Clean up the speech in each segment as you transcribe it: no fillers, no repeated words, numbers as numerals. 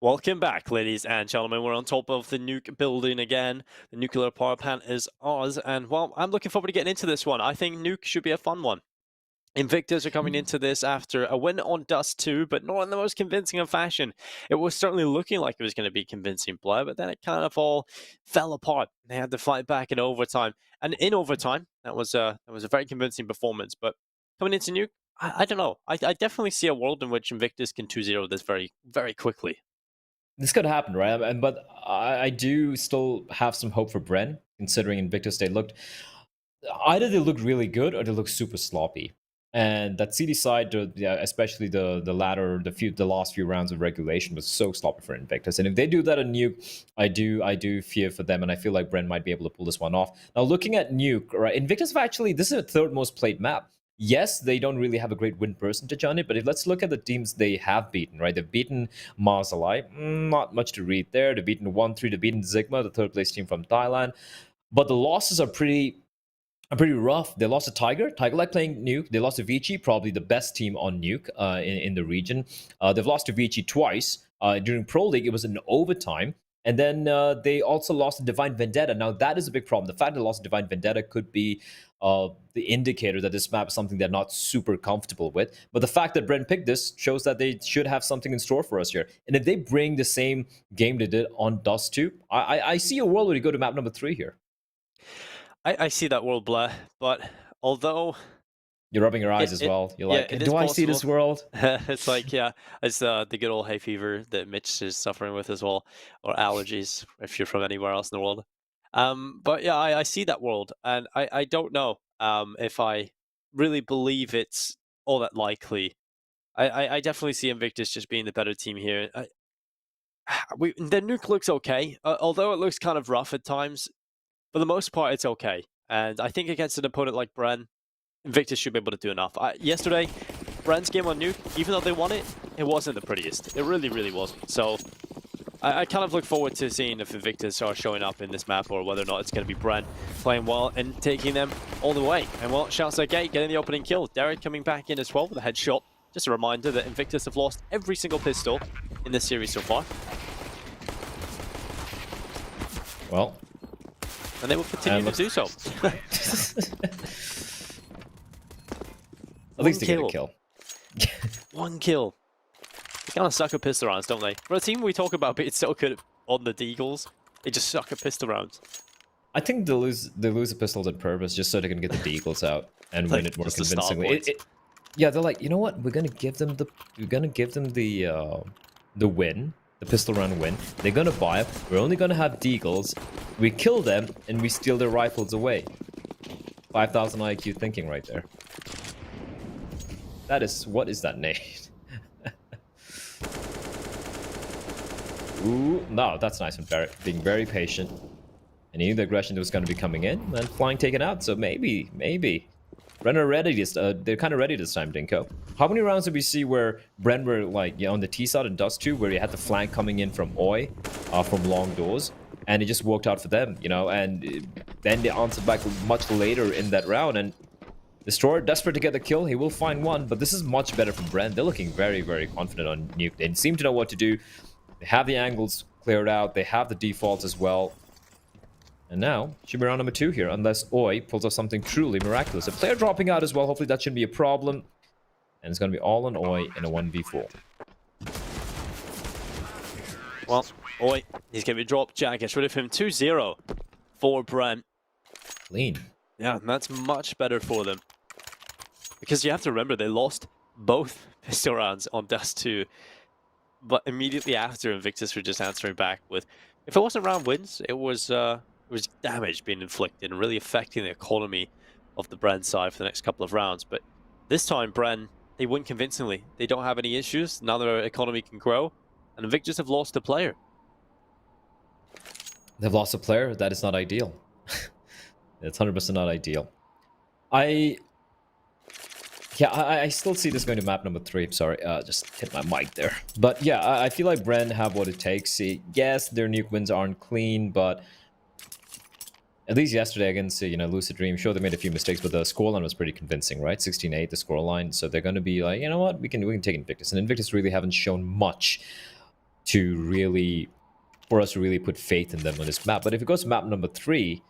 Welcome back, ladies and gentlemen. We're on top of the nuke building again. The nuclear power plant is ours, and well, I'm looking forward to getting into this one. I think nuke should be a fun one. Invictus are coming into this after a win on Dust 2, but not in the most convincing of fashion. It was certainly looking like it was going to be convincing play, but then it kind of all fell apart. They had to fight back in overtime, and in overtime, that was a very convincing performance. But coming into nuke, I don't know. I definitely see a world in which Invictus can 2-0 this very, very quickly. This could happen, right? But I do still have some hope for BREN, considering Invictus they looked either they looked really good or they looked super sloppy. And that CD side, yeah, especially the last few rounds of regulation was so sloppy for Invictus. And if they do that on Nuke, I do fear for them, and I feel like BREN might be able to pull this one off. Now looking at Nuke, right? Invictus have actually this is a third most played map. Yes, they don't really have a great win percentage on it, but let's look at the teams they have beaten, right? They've beaten Marzalai, not much to read there. They've beaten 1-3, they've beaten Sigma, the third place team from Thailand. But the losses are pretty rough. They lost to Tiger. Tiger like playing Nuke. They lost to Vici, probably the best team on Nuke in the region. They've lost to Vici twice. During Pro League, it was in overtime. And then they also lost to Divine Vendetta. Now, that is a big problem. The fact they lost to Divine Vendetta could be the indicator that this map is something they're not super comfortable with. But the fact that BREN picked this shows that they should have something in store for us here. And if they bring the same game they did on Dust 2, I see a world where you go to map number 3 here. I see that world, Blair, but although you're rubbing your eyes as well. You're like, do I see this world? It's like, yeah, it's the good old hay fever that Mitch is suffering with as well, or allergies if you're from anywhere else in the world. But yeah, I see that world, and I don't know if I really believe it's all that likely. I definitely see Invictus just being the better team here. The nuke looks okay, although it looks kind of rough at times. For the most part, it's okay. And I think against an opponent like BREN, Invictus should be able to do enough. Yesterday, BREN's game on Nuke, even though they won it, it wasn't the prettiest. It really, really wasn't. So I kind of look forward to seeing if Invictus are showing up in this map or whether or not it's going to be BREN playing well and taking them all the way. And well, shouts out Gate getting the opening kill. Derek coming back in as well with a headshot. Just a reminder that Invictus have lost every single pistol in this series so far. Well, and they will continue to do so. At least they get a kill. One kill. They kind of suck at pistol rounds, don't they? For a team we talk about being so good on the Deagles, they just suck at pistol rounds. I think they lose the pistols on purpose just so they can get the Deagles out and win it more convincingly. Yeah, they're like, you know what? We're gonna give them the win. The pistol round win. They're gonna buy it. We're only gonna have Deagles. We kill them and we steal their rifles away. 5,000 IQ thinking right there. That is, what is that name? Ooh, no, that's nice from Barrett. Being very patient. And he knew the aggression that was going to be coming in and flying taken out. So maybe. BREN are ready. They're kind of ready this time, Dinko. How many rounds did we see where BREN were like, on the T side and Dust 2, where you had the flank coming in from Oi, from long doors, and it just worked out for them, and then they answered back much later in that round, and Destroyer, desperate to get the kill, he will find one, but this is much better from BREN. They're looking very, very confident on Nuke. They seem to know what to do. They have the angles cleared out. They have the defaults as well. And now, should be round number 2 here, unless Oi pulls off something truly miraculous. A player dropping out as well, hopefully that shouldn't be a problem. And it's going to be all on Oi in a 1v4. Well, Oi, he's going to be dropped. Jack gets rid of him. 2-0 for BREN. Clean. Yeah, that's much better for them. Because you have to remember, they lost both pistol rounds on Dust 2. But immediately after, Invictus were just answering back with, if it wasn't round wins, it was damage being inflicted and really affecting the economy of the BREN side for the next couple of rounds. But this time, BREN, they win convincingly. They don't have any issues. Now their economy can grow. And Invictus have lost a player. They've lost a player? That is not ideal. It's 100% not ideal. I still see this going to map number 3. Sorry, just hit my mic there. But yeah, I feel like BREN have what it takes. Yes, their nuke wins aren't clean, but at least yesterday against Lucid Dream, sure they made a few mistakes, but the scoreline was pretty convincing, right? 16-8 the scoreline, so they're going to be like, you know what, we can take Invictus, and Invictus really haven't shown much for us to really put faith in them on this map. But if it goes to map number 3,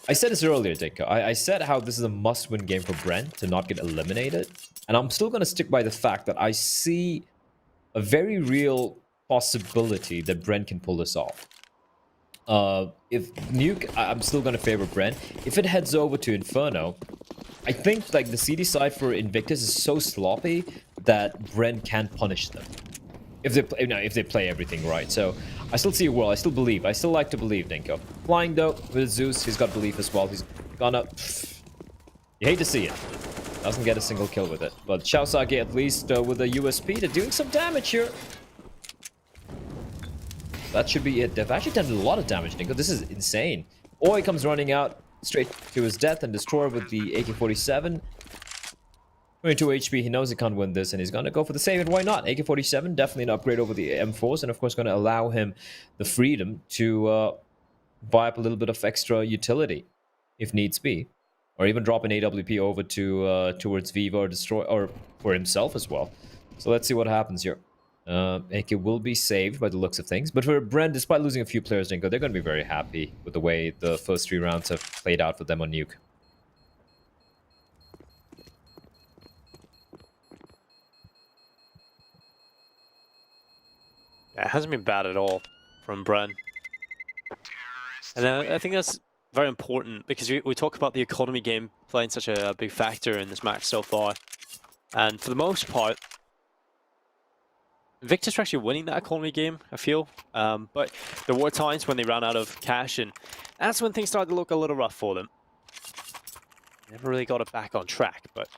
I said this earlier, Dinko. I said how this is a must-win game for BREN to not get eliminated. And I'm still going to stick by the fact that I see a very real possibility that BREN can pull this off. If Nuke, I'm still going to favor BREN. If it heads over to Inferno, I think like the CD side for Invictus is so sloppy that BREN can punish them. If they play everything right. So I still see a world. I still believe. I still like to believe, Dinko. Flying though, with Zeus, he's got belief as well. He's gonna... You hate to see it. Doesn't get a single kill with it. But Shaosage at least with a USP, they're doing some damage here. That should be it. They've actually done a lot of damage, Dinko. This is insane. Oi comes running out straight to his death and destroy with the AK-47. 22 HP, he knows he can't win this, and he's gonna go for the save, and why not? AK-47, definitely an upgrade over the M4s, and of course gonna allow him the freedom to buy up a little bit of extra utility, if needs be. Or even drop an AWP over to towards Viva or Destroy, or for himself as well. So let's see what happens here. AK will be saved by the looks of things, but for BREN, despite losing a few players, Dinko, they're gonna be very happy with the way the first 3 rounds have played out for them on Nuke. It hasn't been bad at all from BREN. And I think that's very important because we talk about the economy game playing such a big factor in this match so far. And for the most part, Invictus are actually winning that economy game, I feel. But there were times when they ran out of cash, and that's when things started to look a little rough for them. Never really got it back on track, but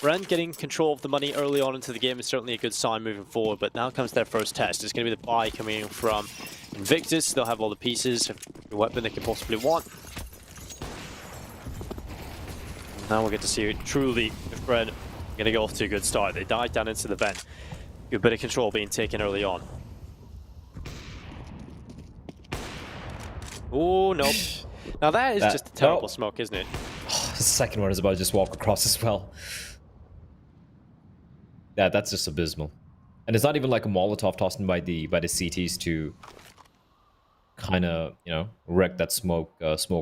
BREN getting control of the money early on into the game is certainly a good sign moving forward, but now comes their first test. It's going to be the buy coming in from Invictus. They'll have all the pieces, the weapon they can possibly want. Now we'll get to see truly if BREN are going to go off to a good start. They dive down into the vent. Good bit of control being taken early on. Oh, no. Now that is just a terrible smoke, isn't it? Oh, the second one is about to just walk across as well. Yeah, that's just abysmal. And it's not even like a Molotov tossed in by the CTs to kind of, you know, wreck that smoke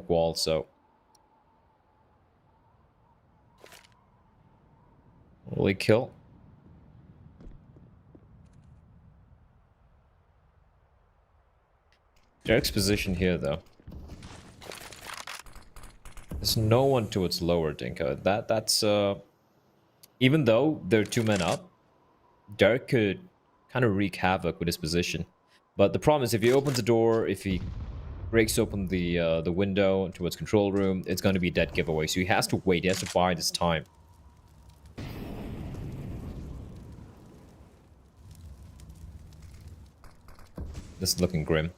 wall, so... Will he kill? Derek's position here, though. There's no one towards lower, Dinko. That's even though they're 2 men up, Derek could kind of wreak havoc with his position. But the problem is, if he opens the door, if he breaks open the window towards control room, it's going to be a dead giveaway. So he has to wait. He has to bide his time. This is looking grim.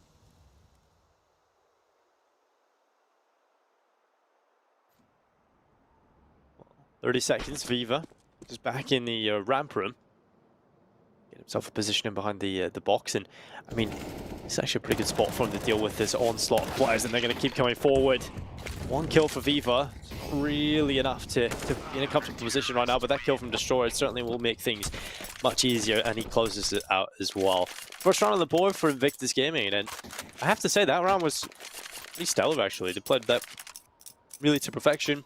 "30 seconds, Viva just back in the ramp room. Get himself a position in behind the box, and I mean, it's actually a pretty good spot for him to deal with this onslaught of players, and they're going to keep coming forward. 1 kill for Viva, really enough to be in a comfortable position right now, but that kill from Destroyer certainly will make things much easier, and he closes it out as well. First round on the board for Invictus Gaming, and I have to say that round was pretty stellar actually. They played that really to perfection.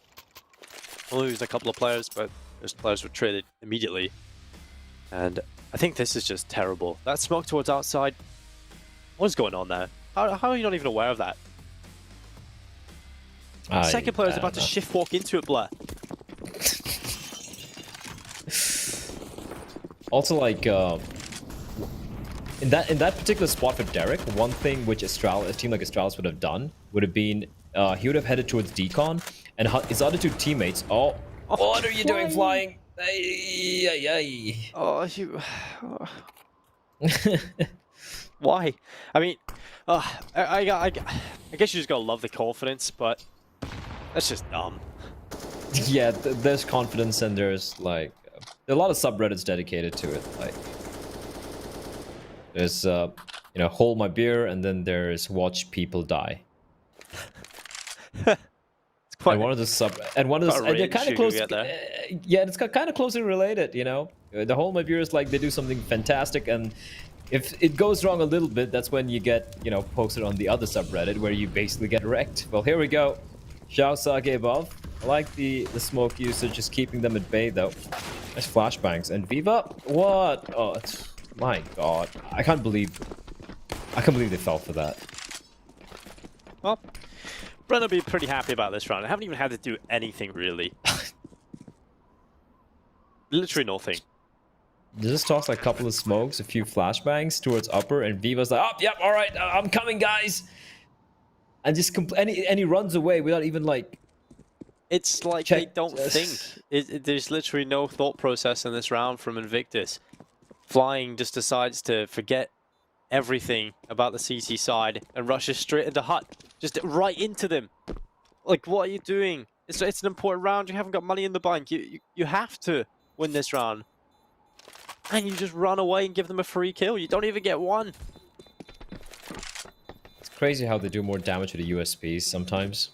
Lose a couple of players, but those players were traded immediately. And I think this is just terrible. That smoke towards outside, what is going on there? How are you not even aware of that? Second player is about to shift walk into it, Blair. Also, like, in that particular spot for Derek, one thing which a team like Astralis would have done would have been he would have headed towards Decon, and his other 2 teammates. Oh, what are you doing flying? Ay, ay, ay. Oh, you. Why? I mean, I guess you just gotta love the confidence, but that's just dumb. Yeah, there's confidence, and there's like there are a lot of subreddits dedicated to it. Like, there's you know, hold my beer, and then there's watch people die. And one of the and they're kind of close. Yeah, it's kind of closely related, you know. The whole my viewers like they do something fantastic, and if it goes wrong a little bit, that's when you get, you know, posted on the other subreddit where you basically get wrecked. Well, here we go. Xiao Sage above. I like the smoke usage, just keeping them at bay though. Nice flashbangs. And Viva, what? Oh, my god. I can't believe they fell for that. Well, BREN will be pretty happy about this round. I haven't even had to do anything really. Literally nothing. Just toss like a couple of smokes, a few flashbangs towards upper, and Viva's like, oh, yep, all right, I'm coming, guys. And just and he runs away without even like. It's like they don't think. There's literally no thought process in this round from Invictus. Flying just decides to forget everything about the CT side and rushes straight into hut, just right into them. Like, what are you doing? It's an important round. You haven't got money in the bank. You have to win this round. And you just run away and give them a free kill. You don't even get one. It's crazy how they do more damage to the USPs sometimes.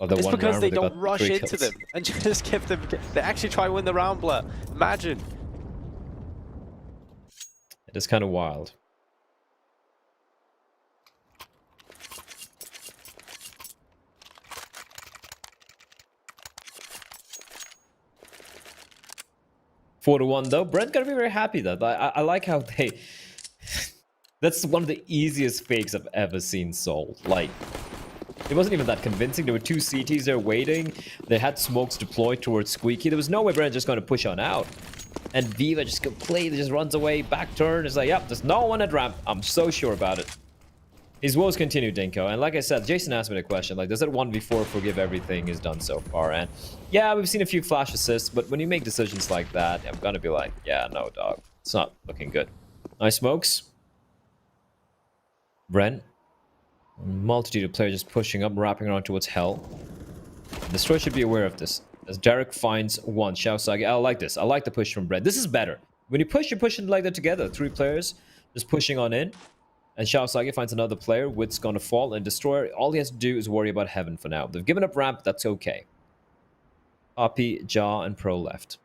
It's because they don't rush into them and just give them... They actually try to win the round, Blur. Imagine. It is kind of wild. Four to 1 though. BREN gotta be very happy though. I like how they... That's one of the easiest fakes I've ever seen sold. Like, it wasn't even that convincing. There were two CTs there waiting. They had smokes deployed towards Squeaky. There was no way BREN just going to push on out. And Viva just completely just runs away, back turn. It's like, yep, there's no one at ramp. I'm so sure about it. His woes continue, Dinko. And like I said, Jason asked me the question, like, does it 1v4 forgive everything he's done so far? And yeah, we've seen a few flash assists, but when you make decisions like that, I'm gonna be like, yeah, no, dog. It's not looking good. Nice smokes. BREN. Multitude of players just pushing up, wrapping around towards hell. Destroy should be aware of this. As Derek finds one. Xiao Sagi. I like this. I like the push from BREN. This is better. When you push, you're pushing like that together. Three players just pushing on in. And Xiao Sagi finds another player. Wit's gonna fall. And Destroyer, all he has to do is worry about heaven for now. They've given up ramp. That's okay. Poppy, Jaw, and Pro left.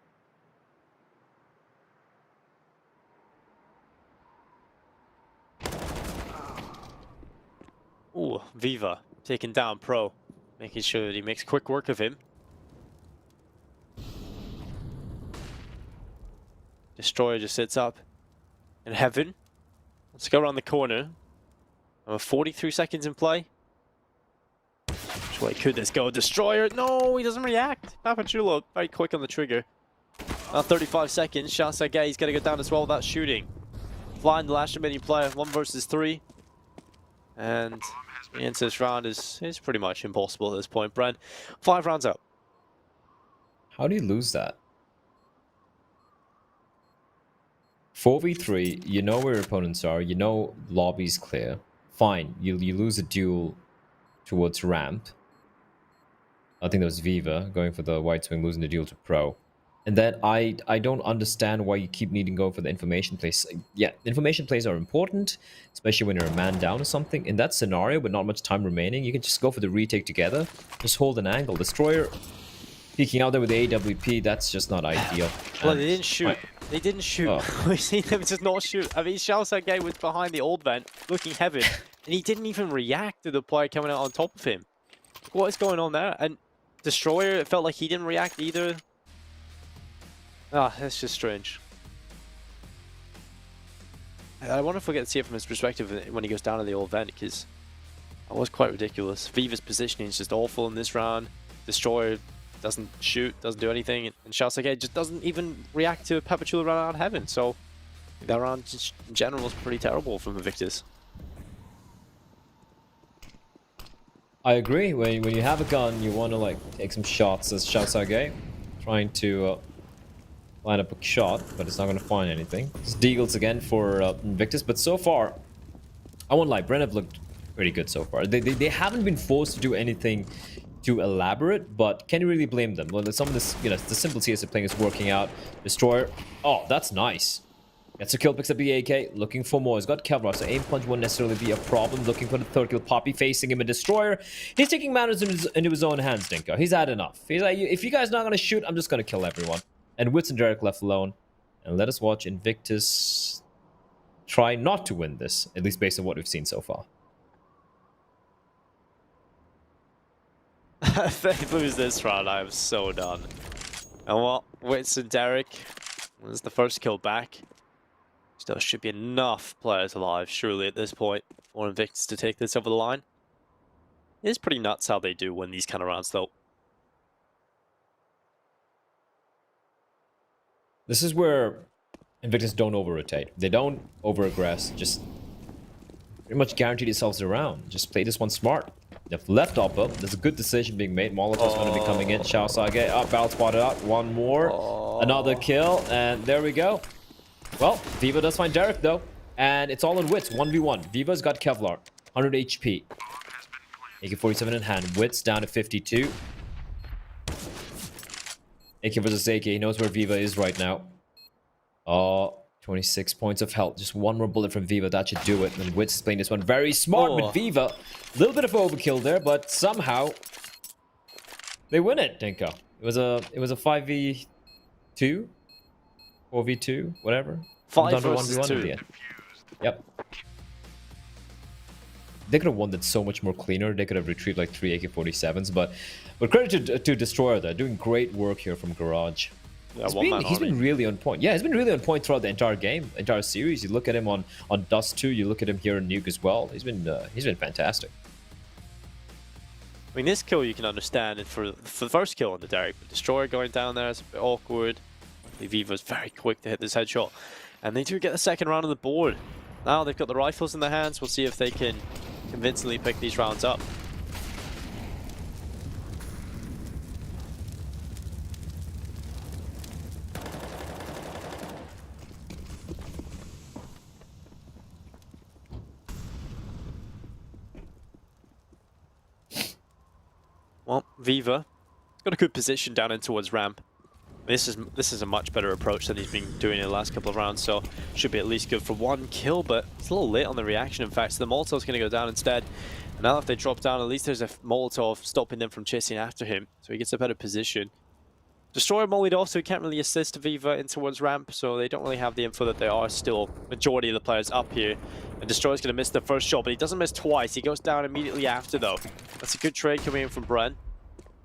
Ooh, Viva taking down Pro, making sure that he makes quick work of him. Destroyer just sits up in heaven. Let's go around the corner. 43 seconds in play. Which way could this go? Destroyer, no, he doesn't react. Papachulo, very quick on the trigger. 35 seconds. Shasage, he's got to go down as well without shooting. Flying the last remaining player, 1 versus 3. And the into this round is pretty much impossible at this point. BREN, 5 rounds up. How do you lose that? 4v3, you know where your opponents are, you know lobby's clear. Fine, you lose a duel towards ramp. I think that was Viva going for the white swing, losing the duel to Pro. And then I don't understand why you keep needing to go for the information plays. Yeah, information plays are important, especially when you're a man down or something. In that scenario, with not much time remaining, you can just go for the retake together. Just hold an angle. Destroyer peeking out there with the AWP, that's just not ideal. Well, they didn't shoot. They didn't shoot. Oh. We've seen them just not shoot. I mean, Xiao Sage was behind the old vent, looking heaven, and he didn't even react to the player coming out on top of him. What is going on there? And Destroyer, it felt like he didn't react either. Ah, that's just strange. I wonder if we'll get to see it from his perspective when he goes down to the old vent, because that was quite ridiculous. Viva's positioning is just awful in this round. Destroyer doesn't shoot, doesn't do anything, and Xiao Sage just doesn't even react to Papachula run out of heaven. So that round just in general is pretty terrible from Invictus. I agree. When you have a gun, you want to like take some shots. As Xiao Sage trying to line up a shot, but it's not going to find anything. It's Deagles again for Invictus, but so far, I won't lie, BREN have looked pretty good so far. They haven't been forced to do anything too elaborate, but can you really blame them? Well, some of this, you know, the simple CS of playing is working out. Destroyer, oh, that's nice. Gets a kill, picks up the AK, looking for more. He's got Kevlar, so aim punch won't necessarily be a problem. Looking for the third kill. Poppy facing him, a Destroyer. He's taking matters into his own hands, Dinko. He's had enough. He's like, if you guys are not going to shoot, I'm just going to kill everyone. And Wits and Derek left alone. And let us watch Invictus try not to win this, at least based on what we've seen so far. If they lose this round, I am so done. And what? Wits and Derek. There's the first kill back. Still should be enough players alive, surely, at this point, for Invictus to take this over the line. It is pretty nuts how they do win these kind of rounds, though. This is where Invictus don't over-rotate. They don't over-aggress. Just pretty much guarantee themselves around. Just play this one smart. They've left up. There's a good decision being made. Molotov's going to be coming in. Shao Sage up. Battle spotted out. One more. Another kill. And there we go. Well, Viva does find Derek, though. And it's all in Wits. 1v1. Viva's got Kevlar. 100 HP. AK-47 in hand. Wits down to 52. AK versus AK. He knows where Viva is right now. 26 points of health. Just one more bullet from Viva. That should do it. And Wits is playing this one very smart with Viva. A little bit of overkill there, but somehow they win it, Dinko. It was a 5v2? 4v2? Whatever. 5 versus 2. At the end. Yep. They could have won that so much more cleaner. They could have retrieved like 3 AK-47s, but credit to Destroyer there. Doing great work here from Garage. Yeah, he's been really on point. Yeah, he's been really on point throughout the entire game, entire series. You look at him on Dust 2, you look at him here in Nuke as well. He's been fantastic. I mean, this kill you can understand, and for the first kill on the Derek, but Destroyer going down there is a bit awkward. Viva's very quick to hit this headshot, and they do get the second round on the board. Now they've got the rifles in their hands. We'll see if they can convincingly pick these rounds up. Well, Viva got a good position down in towards ramp. This is a much better approach than he's been doing in the last couple of rounds, so should be at least good for one kill, but it's a little late on the reaction, in fact, so the Molotov's going to go down instead. And now if they drop down, at least there's a Molotov stopping them from chasing after him, so he gets a better position. Destroyer mollied off, so he can't really assist Viva in towards ramp, so they don't really have the info that there are still majority of the players up here. And Destroyer's going to miss the first shot, but he doesn't miss twice. He goes down immediately after, though. That's a good trade coming in from BREN,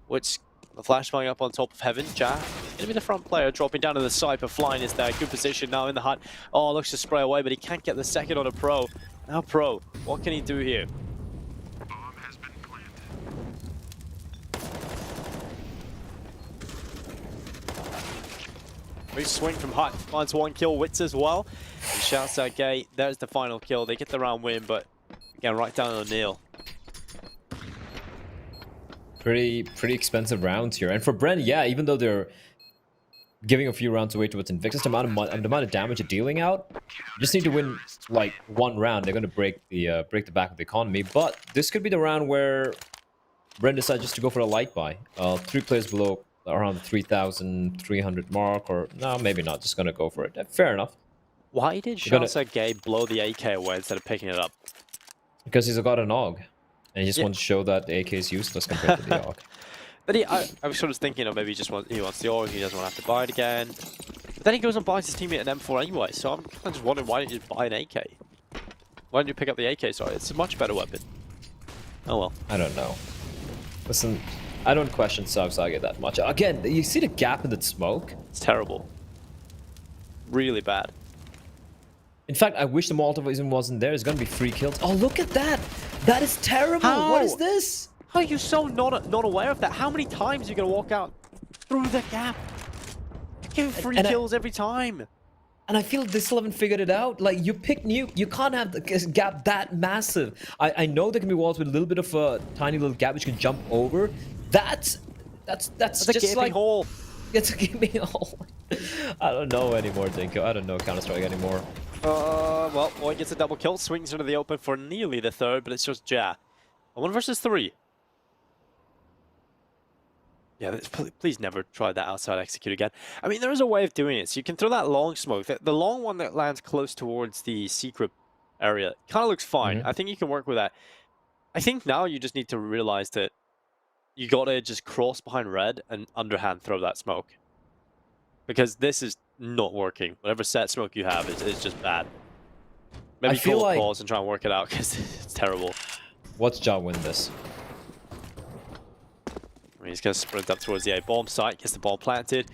which the flash flying up on top of Heaven. Ja, gonna be the front player, dropping down to the side, but Flying is there. Good position now in the hut. Oh, looks to spray away, but he can't get the second on a Pro. Now Pro, what can he do here? Bomb has been planted. Big swing from Hut, finds one kill. Wits as well. He shouts out gate. There's the final kill. They get the round win, but again, right down on Neil. Pretty expensive rounds here. And for BREN, yeah, even though they're giving a few rounds away towards Invictus, the amount of damage they're dealing out, you just need to win like one round. They're going to break the back of the economy. But this could be the round where BREN decides just to go for a light buy. 3 players below around the 3,300 mark, or no, maybe not. Just going to go for it. Fair enough. Why did Shansa Gay blow the AK away instead of picking it up? Because he's got an AUG. And he just wants to show that the AK is useless compared to the AUG. But I was sort of thinking of maybe he wants the AUG, he doesn't want to have to buy it again. But then he goes and buys his teammate an M4 anyway, so I'm kind of just wondering, why didn't you buy an AK? Why didn't you pick up the AK? Sorry, it's a much better weapon. Oh well. I don't know. Listen, I don't question Saga that much. Again, you see the gap in the smoke? It's terrible. Really bad. In fact, I wish the Molotov even wasn't there. There's gonna be 3 kills. Oh, look at that! That is terrible! How? What is this? How are you so not aware of that? How many times are you gonna walk out through the gap? You're getting 3 kills every time. And I feel they still haven't figured it out. Like, you pick Nuke, you can't have the gap that massive. I know there can be walls with a little bit of a tiny little gap which you can jump over. That's just a gaping like hole. It's a gaping hole. I don't know anymore, Dinko. I don't know Counter-Strike anymore. Well, Boy gets a double kill, swings into the open for nearly the third, but it's just Ja. 1 versus 3. Yeah, please never try that outside execute again. I mean, there is a way of doing it. So you can throw that long smoke. The long one that lands close towards the secret area kind of looks fine. I think you can work with that. I think now you just need to realize that you gotta just cross behind red and underhand throw that smoke. Because this is not working. Whatever set smoke you have is just bad. Maybe I feel call a like... pause and try and work it out because it's terrible. Watch Ja win this. He's going to sprint up towards the A bomb site, gets the bomb planted.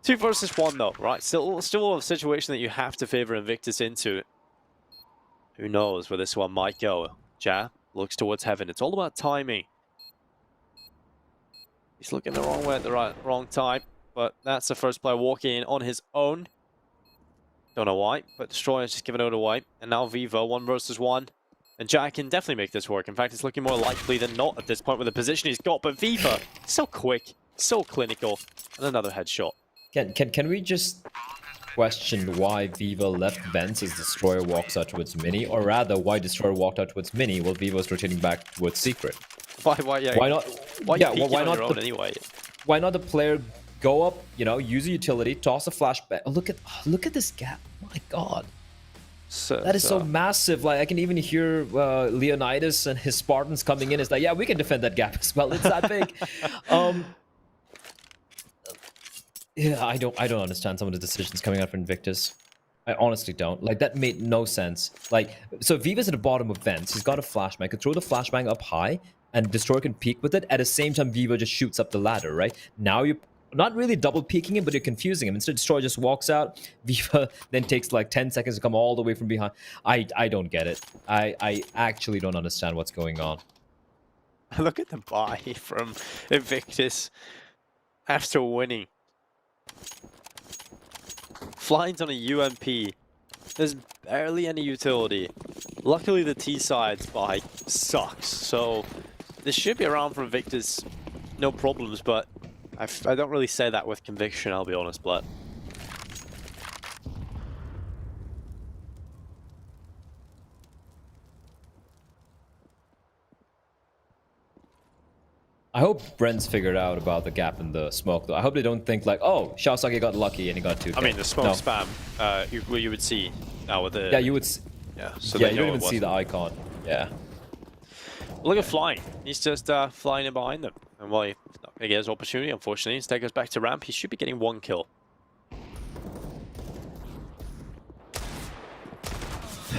2 versus 1 though, right? Still a situation that you have to favor Invictus into. Who knows where this one might go. Ja looks towards heaven. It's all about timing. He's looking the wrong way at the wrong time, but that's the first player walking in on his own. Don't know why, but Destroyer's just giving it away. And now Vivo, 1 versus 1. And Jack can definitely make this work. In fact, it's looking more likely than not at this point with the position he's got. But Viva, so quick, so clinical, and another headshot. Can we just question why Viva left vents as Destroyer walks out towards Mini, or rather why Destroyer walked out towards Mini while Viva's rotating back towards Secret? Why not? Why Yeah, you why on not your own anyway? Why not the player go up, you know, use a utility, toss a flashback? Oh, look at this gap! My God. That is so massive. Like, I can even hear Leonidas and his Spartans coming in. It's like, yeah, we can defend that gap as well. It's that big. Yeah, I don't understand some of the decisions coming out from Invictus. I honestly don't. Like, that made no sense. Like, so Viva's at the bottom of vents. He's got a flashbang. Could throw the flashbang up high, and Destroyer can peek with it. At the same time, Viva just shoots up the ladder, right? Now you're not really double peeking him, but you're confusing him. Instead, Destroyer just walks out. Viva then takes like 10 seconds to come all the way from behind. I don't get it. I actually don't understand what's going on. Look at the buy from Invictus after winning. Flying's on a UMP. There's barely any utility. Luckily, the T side's buy sucks, so this should be around for Invictus, no problems, but I don't really say that with conviction, I'll be honest, Blatt. I hope Brent's figured out about the gap in the smoke, though. I hope they don't think like, oh, Shaosaki got lucky and he got 2K. I mean, the smoke spam, you would see now with the... Yeah, you would... Yeah, so yeah, you don't even see the icon. Yeah. Look at Flying. He's just flying in behind them. And while he's not going to get his opportunity, unfortunately, instead goes back to ramp, he should be getting 1 kill.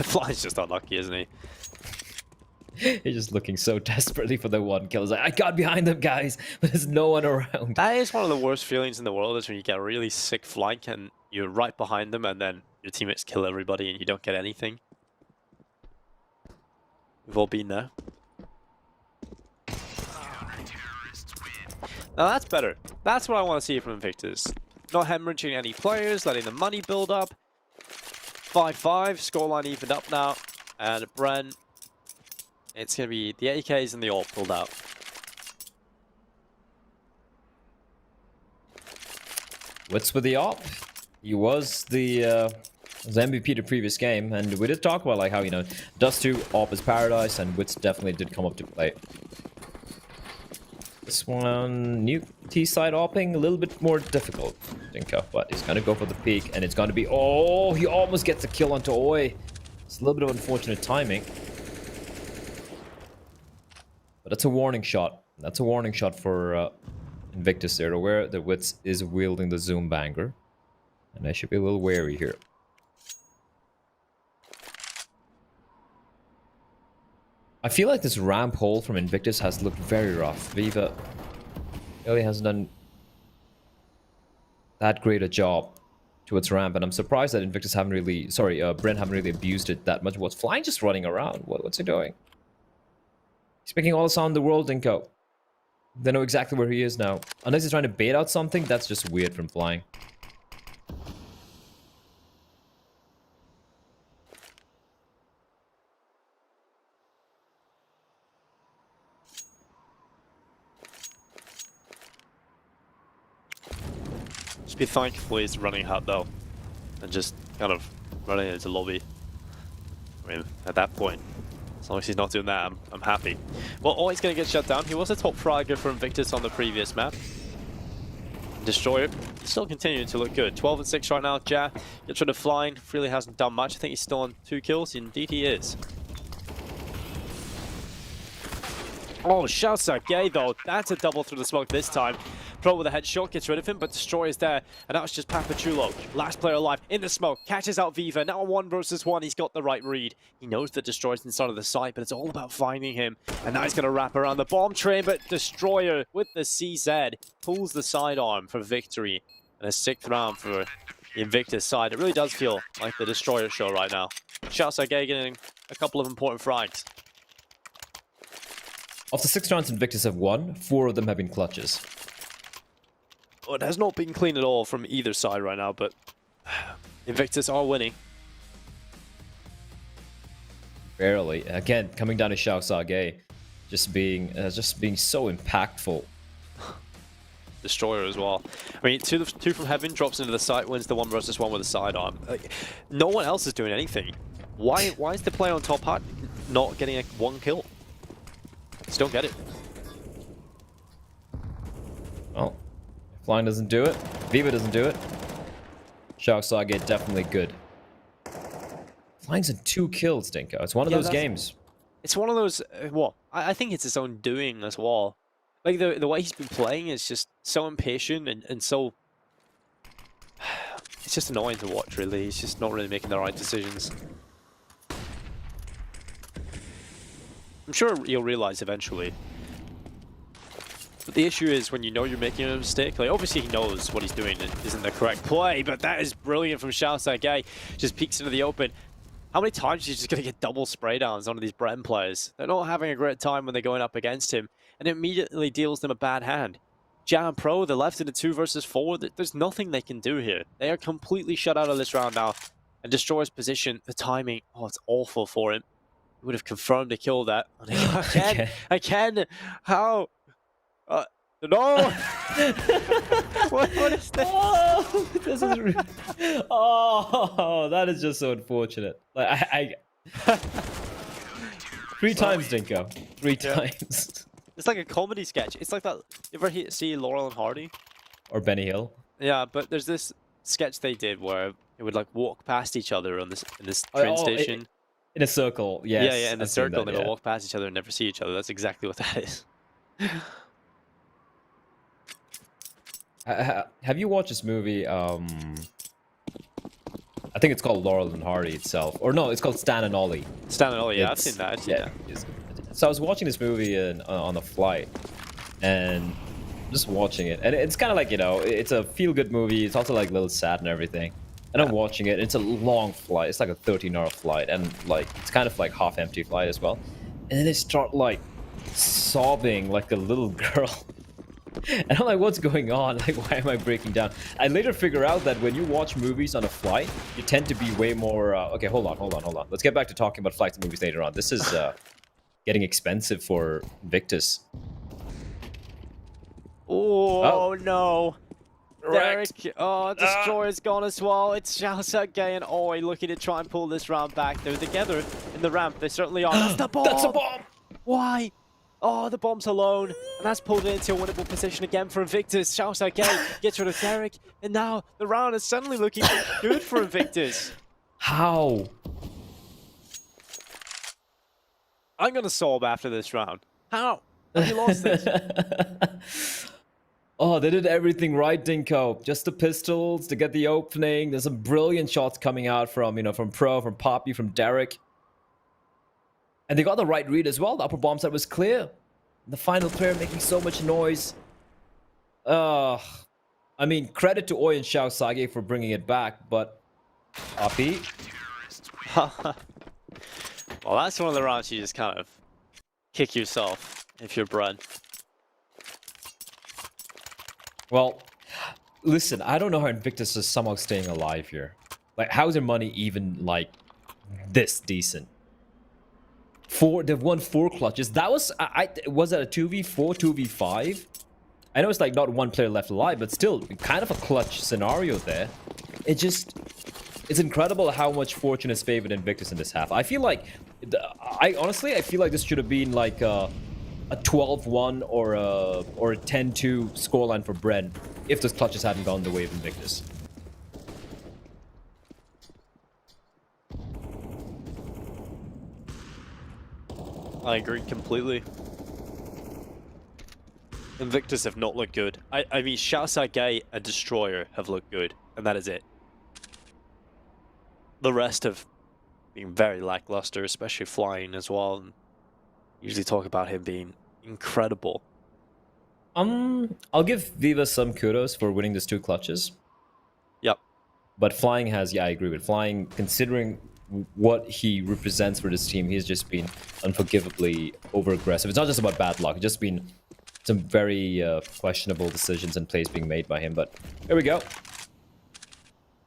Flying's just unlucky, isn't he? He's just looking so desperately for the 1 kill. He's like, I got behind them, guys, but there's no one around. That is one of the worst feelings in the world, is when you get a really sick flank and you're right behind them and then your teammates kill everybody and you don't get anything. We've all been there. Now that's better. That's what I want to see from Invictus. Not hemorrhaging any players, letting the money build up. 5-5, scoreline evened up now. And BREN, it's going to be the AKs and the AWP pulled out. What's with the AWP? He was the MVP the previous game, and we did talk about like how, you know, Dust 2, AWP is paradise, and Wits definitely did come up to play. This one, new T-side AWPing, a little bit more difficult, Dinko, but he's gonna go for the peak, and it's gonna be, oh, he almost gets a kill onto Oi. It's a little bit of unfortunate timing. But that's a warning shot. That's a warning shot for Invictus there, aware that Wits is wielding the Zoom banger. And I should be a little wary here. I feel like this ramp hole from Invictus has looked very rough. Viva really hasn't done that great a job towards ramp, and I'm surprised that Invictus haven't really, BREN haven't really abused it that much. What's Flying just running around? What's he doing? He's making all the sound in the world, Dinko. They know exactly where he is now. Unless he's trying to bait out something, that's just weird from Flying. Just be thankful he's running hot though, and just kind of running into lobby. I mean, at that point, as long as he's not doing that, I'm happy. Well, always going to get shut down. He was a top fragger for Invictus on the previous map. Destroyer, he's still continuing to look good. 12 and 6 right now. Ja gets rid of Flying. Really hasn't done much. I think he's still on 2 kills. Indeed, he is. Oh, shouts out gay though. That's a double through the smoke this time. Pro with a headshot gets rid of him, but Destroyer's there, and now it's just Papachulo. Last player alive, in the smoke, catches out Viva. Now 1 versus 1, he's got the right read. He knows that Destroyer's inside of the site, but it's all about finding him. And now he's going to wrap around the bomb train, but Destroyer with the CZ pulls the sidearm for victory. And a 6th round for the Invictus side. It really does feel like the Destroyer show right now. Shouts out Gay getting a couple of important frags. Of the 6 rounds Invictus have won, 4 of them have been clutches. Well, it has not been clean at all from either side right now, but Invictus are winning. Barely. Again, coming down to Xiao Sage, just being so impactful. Destroyer as well. I mean, two from heaven drops into the site, wins the 1 versus 1 with a sidearm. Like, no one else is doing anything. Why is the player on top hut not getting a 1 kill? Just don't get it. Well, Flying doesn't do it. Viva doesn't do it. Xiao Sage definitely good. Flying's in 2 kills, Dinko. It's one of those games. It's one of those. Well, I think it's his own doing as well. Like the way he's been playing is just so impatient and so. It's just annoying to watch. Really, he's just not really making the right decisions. I'm sure you'll realize eventually. But the issue is when you know you're making a mistake. Like obviously he knows what he's doing isn't the correct play, but that is brilliant from Xiao Sage. Just peeks into the open. How many times is he just going to get double spray downs onto these BREN players? They're not having a great time when they're going up against him, and it immediately deals them a bad hand. Jam Pro, they're left in a 2 versus 4. There's nothing they can do here. They are completely shut out of this round now. And Destroyer's position, the timing, oh, it's awful for him. He would have confirmed to kill that. Again, how? No! what is this? Oh, this is oh, that is just so unfortunate. Like 3 times, Dinko. 3 times. It's like a comedy sketch. It's like that. You ever see Laurel and Hardy? Or Benny Hill. Yeah, but there's this sketch they did where it would like walk past each other on this in this train station. In a circle, yes. Yeah, in a circle. They would walk past each other and never see each other. That's exactly what that is. Have you watched this movie? I think it's called Laurel and Hardy itself. Or no, it's called Stan and Ollie. Stan and Ollie, yeah, I've seen that. So I was watching this movie on the flight, and just watching it. And it's kind of like, you know, it's a feel-good movie. It's also like a little sad and everything. And I'm watching it. It's a long flight. It's like a 13-hour flight. And like it's kind of like half-empty flight as well. And then they start like sobbing like a little girl. And I'm like, what's going on? Like, why am I breaking down? I later figure out that when you watch movies on a flight, you tend to be way more... okay, hold on. Let's get back to talking about flights and movies later on. This is getting expensive for Invictus. Oh no. Wrecked. Derek, Destroyer's gone as well. It's Xiao Sage and Oi looking to try and pull this round back. They're together in the ramp. They certainly are. That's the bomb! That's a bomb! Why? Oh, the bomb's alone. And that's pulled into a winnable position again for Invictus. Xiao Sage gets rid of Derek. And now the round is suddenly looking good for Invictus. How? I'm going to sob after this round. How? Have you lost this? Oh, they did everything right, Dinko. Just the pistols to get the opening. There's some brilliant shots coming out from, from Pro, from Poppy, from Derek. And they got the right read as well. The upper bomb side was clear. The final player making so much noise. I mean, credit to Oi and Xiao Sage for bringing it back, but Poppy. Well, that's one of the rounds you just kind of kick yourself if you're BREN. Well, listen, I don't know how Invictus is somehow staying alive here. Like, how is their money even, like, this decent? They've won 4 clutches. That was, was that a 2v4, 2v5? I know it's like not one player left alive, but still, kind of a clutch scenario there. It's incredible how much fortune has favored Invictus in this half. I feel like, honestly, I feel like this should have been like a 12-1 or a 10-2 scoreline for BREN if those clutches hadn't gone the way of Invictus. I agree completely. Invictus have not looked good. I mean, Xiaosage and Destroyer have looked good, and that is it. The rest have been very lackluster, especially flying as well. And usually talk about him being incredible. I'll give Viva some kudos for winning these 2 clutches. Yep. But flying has, yeah, I agree with flying. Considering what he represents for this team, he's just been unforgivably over-aggressive. It's not just about bad luck. It's just been some very questionable decisions and plays being made by him. But here we go.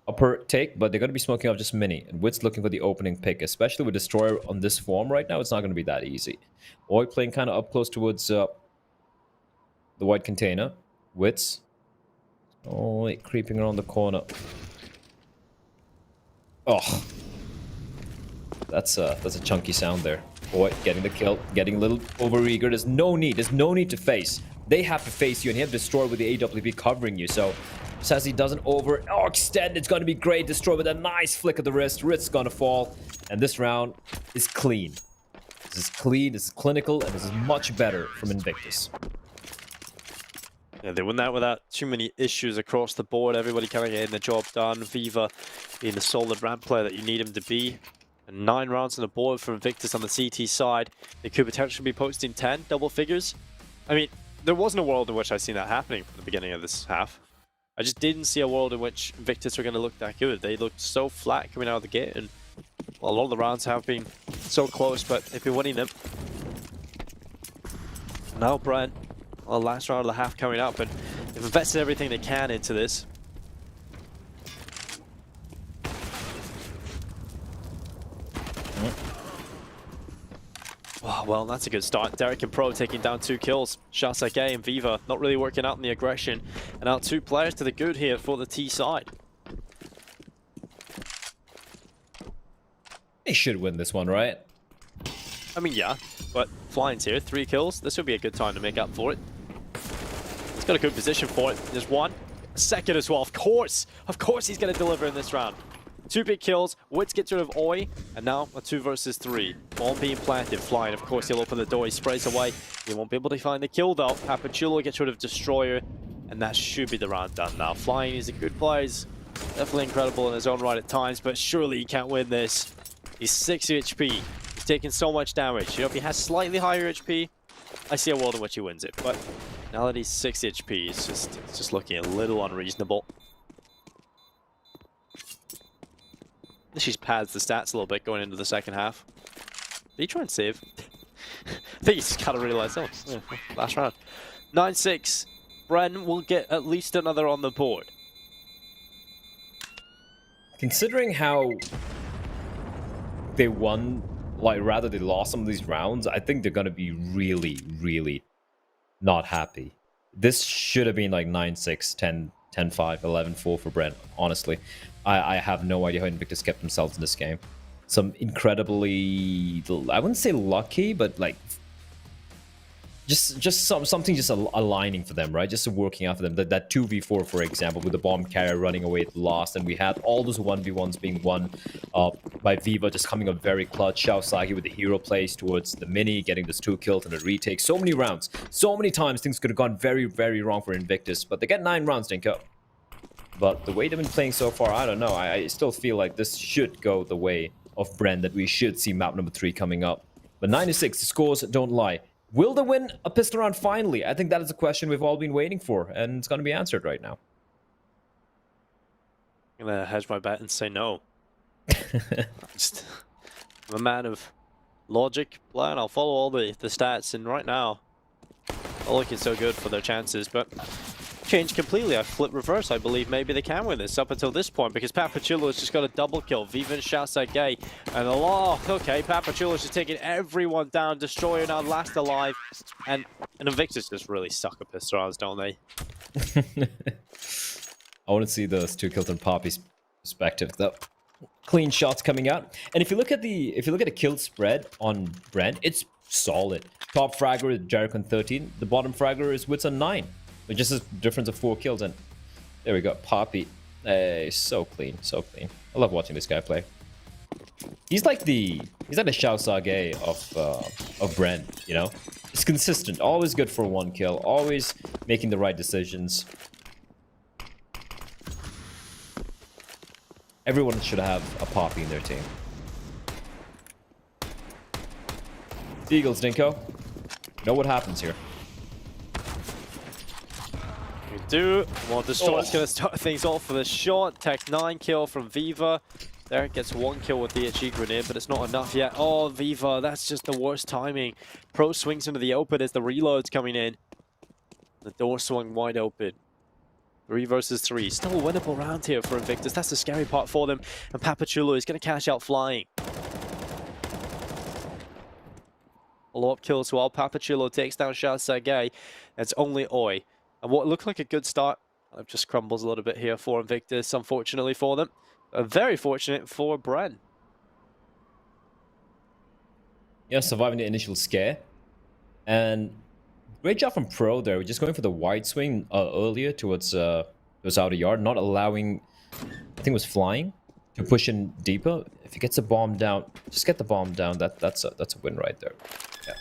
Upper take, but they're going to be smoking off just Mini. And Wit's looking for the opening pick, especially with Destroyer on this form right now. It's not going to be that easy. Oi playing kind of up close towards the white container. Wits. Oh, creeping around the corner. Oh. That's a chunky sound there. Boy, getting the kill, getting a little overeager. There's no need to face. They have to face you, and you have Destroyer with the AWP covering you, so says he doesn't extend. It's going to be great. Destroy with a nice flick of the wrist. Wrist's going to fall, and this round is clean. This is clean, this is clinical, and this is much better from Invictus. Yeah, they win that without too many issues across the board. Everybody kind of getting the job done. Viva being the solid ramp player that you need him to be. And 9 rounds on the board for Invictus on the CT side. They could potentially be posting 10 double figures. I mean, there wasn't a world in which I've seen that happening from the beginning of this half. I just didn't see a world in which Invictus were going to look that good. They looked so flat coming out of the gate, and well, a lot of the rounds have been so close, but they've been winning them. Now BREN, well, last round of the half coming up, and they've invested everything they can into this. Oh, well, that's a good start. Derek and Pro taking down 2 kills. Xiaosage and Viva not really working out in the aggression. And now 2 players to the good here for the T side. They should win this one, right? I mean, yeah, but Flying's here, 3 kills. This would be a good time to make up for it. He's got a good position for it. There's 1. A second as well, of course he's going to deliver in this round. 2 big kills, Wits gets rid of Oi, and now a 2 versus 3. Bomb being planted, Flying, of course he'll open the door, he sprays away. He won't be able to find the kill though. Papachulo gets rid of Destroyer, and that should be the round done now. Flying is a good player, he's definitely incredible in his own right at times, but surely he can't win this. He's 60 HP, he's taking so much damage. You know, if he has slightly higher HP, I see a world in which he wins it, but now that he's 60 HP, it's just looking a little unreasonable. She's pads the stats a little bit going into the second half. Did he try and save? I think he's just kind of realized, oh, yeah, last round. 9-6. BREN will get at least another on the board. Considering how they won, like rather they lost some of these rounds, I think they're going to be really, really not happy. This should have been like 9-6, 10-5, 11-4 for BREN, honestly. I have no idea how Invictus kept themselves in this game. Some incredibly, I wouldn't say lucky, but like something just aligning for them, right? Just working out for them. That 2v4, for example, with the bomb carrier running away at the last, and we had all those 1v1s being won by Viva, just coming up very clutch. Xiaosage with the hero plays towards the Mini, getting this 2 kills and a retake. So many rounds, so many times things could have gone very, very wrong for Invictus, but they get 9 rounds, Dinko. But the way they've been playing so far, I don't know. I still feel like this should go the way of BREN, that we should see map number 3 coming up. But 9-6, the scores don't lie. Will they win a pistol round finally? I think that is a question we've all been waiting for, and it's going to be answered right now. I'm going to hedge my bet and say no. I'm a man of logic, plan. I'll follow all the stats, and right now, not looking so good for their chances, but changed completely. I flip reverse. I believe maybe they can win this up until this point, because Papachulo has just got a double kill. Viva and Xiaosage, and okay, Papachulo's just taking everyone down. Destroyer now last alive, and Invictus just really suck at pistol rounds, don't they? I want to see those 2 kills on Poppy's perspective, though. Clean shots coming out, and if you look at the kill spread on BREN, it's solid. Top fragger is Jarek on 13. The bottom fragger is Wits on 9. Just a difference of 4 kills, and there we go. Poppy, so clean, so clean. I love watching this guy play. He's like the Xiaosage of BREN, you know. It's consistent, always good for 1 kill, always making the right decisions. Everyone should have a Poppy in their team. Eagles, Dinko. Know what happens here. We do. Well, Destroyer's going to start things off for the shot. Tech 9 kill from Viva. Derek gets 1 kill with the HE grenade, but it's not enough yet. Oh, Viva, that's just the worst timing. Pro swings into the open as the reload's coming in. The door swung wide open. 3 versus 3. Still a winnable round here for Invictus. That's the scary part for them. And Papachulo is going to cash out flying. Follow-up kill as well. Papachulo takes down Shao Sergei. It's only Oi. And what looked like a good start just crumbles a little bit here for Invictus, unfortunately for them. Very fortunate for BREN. Yeah, surviving the initial scare. And great job from Pro there. We're just going for the wide swing earlier towards outer yard, not allowing, I think it was flying, to push in deeper. If he gets a bomb down, just get the bomb down. That's a win right there. Yeah.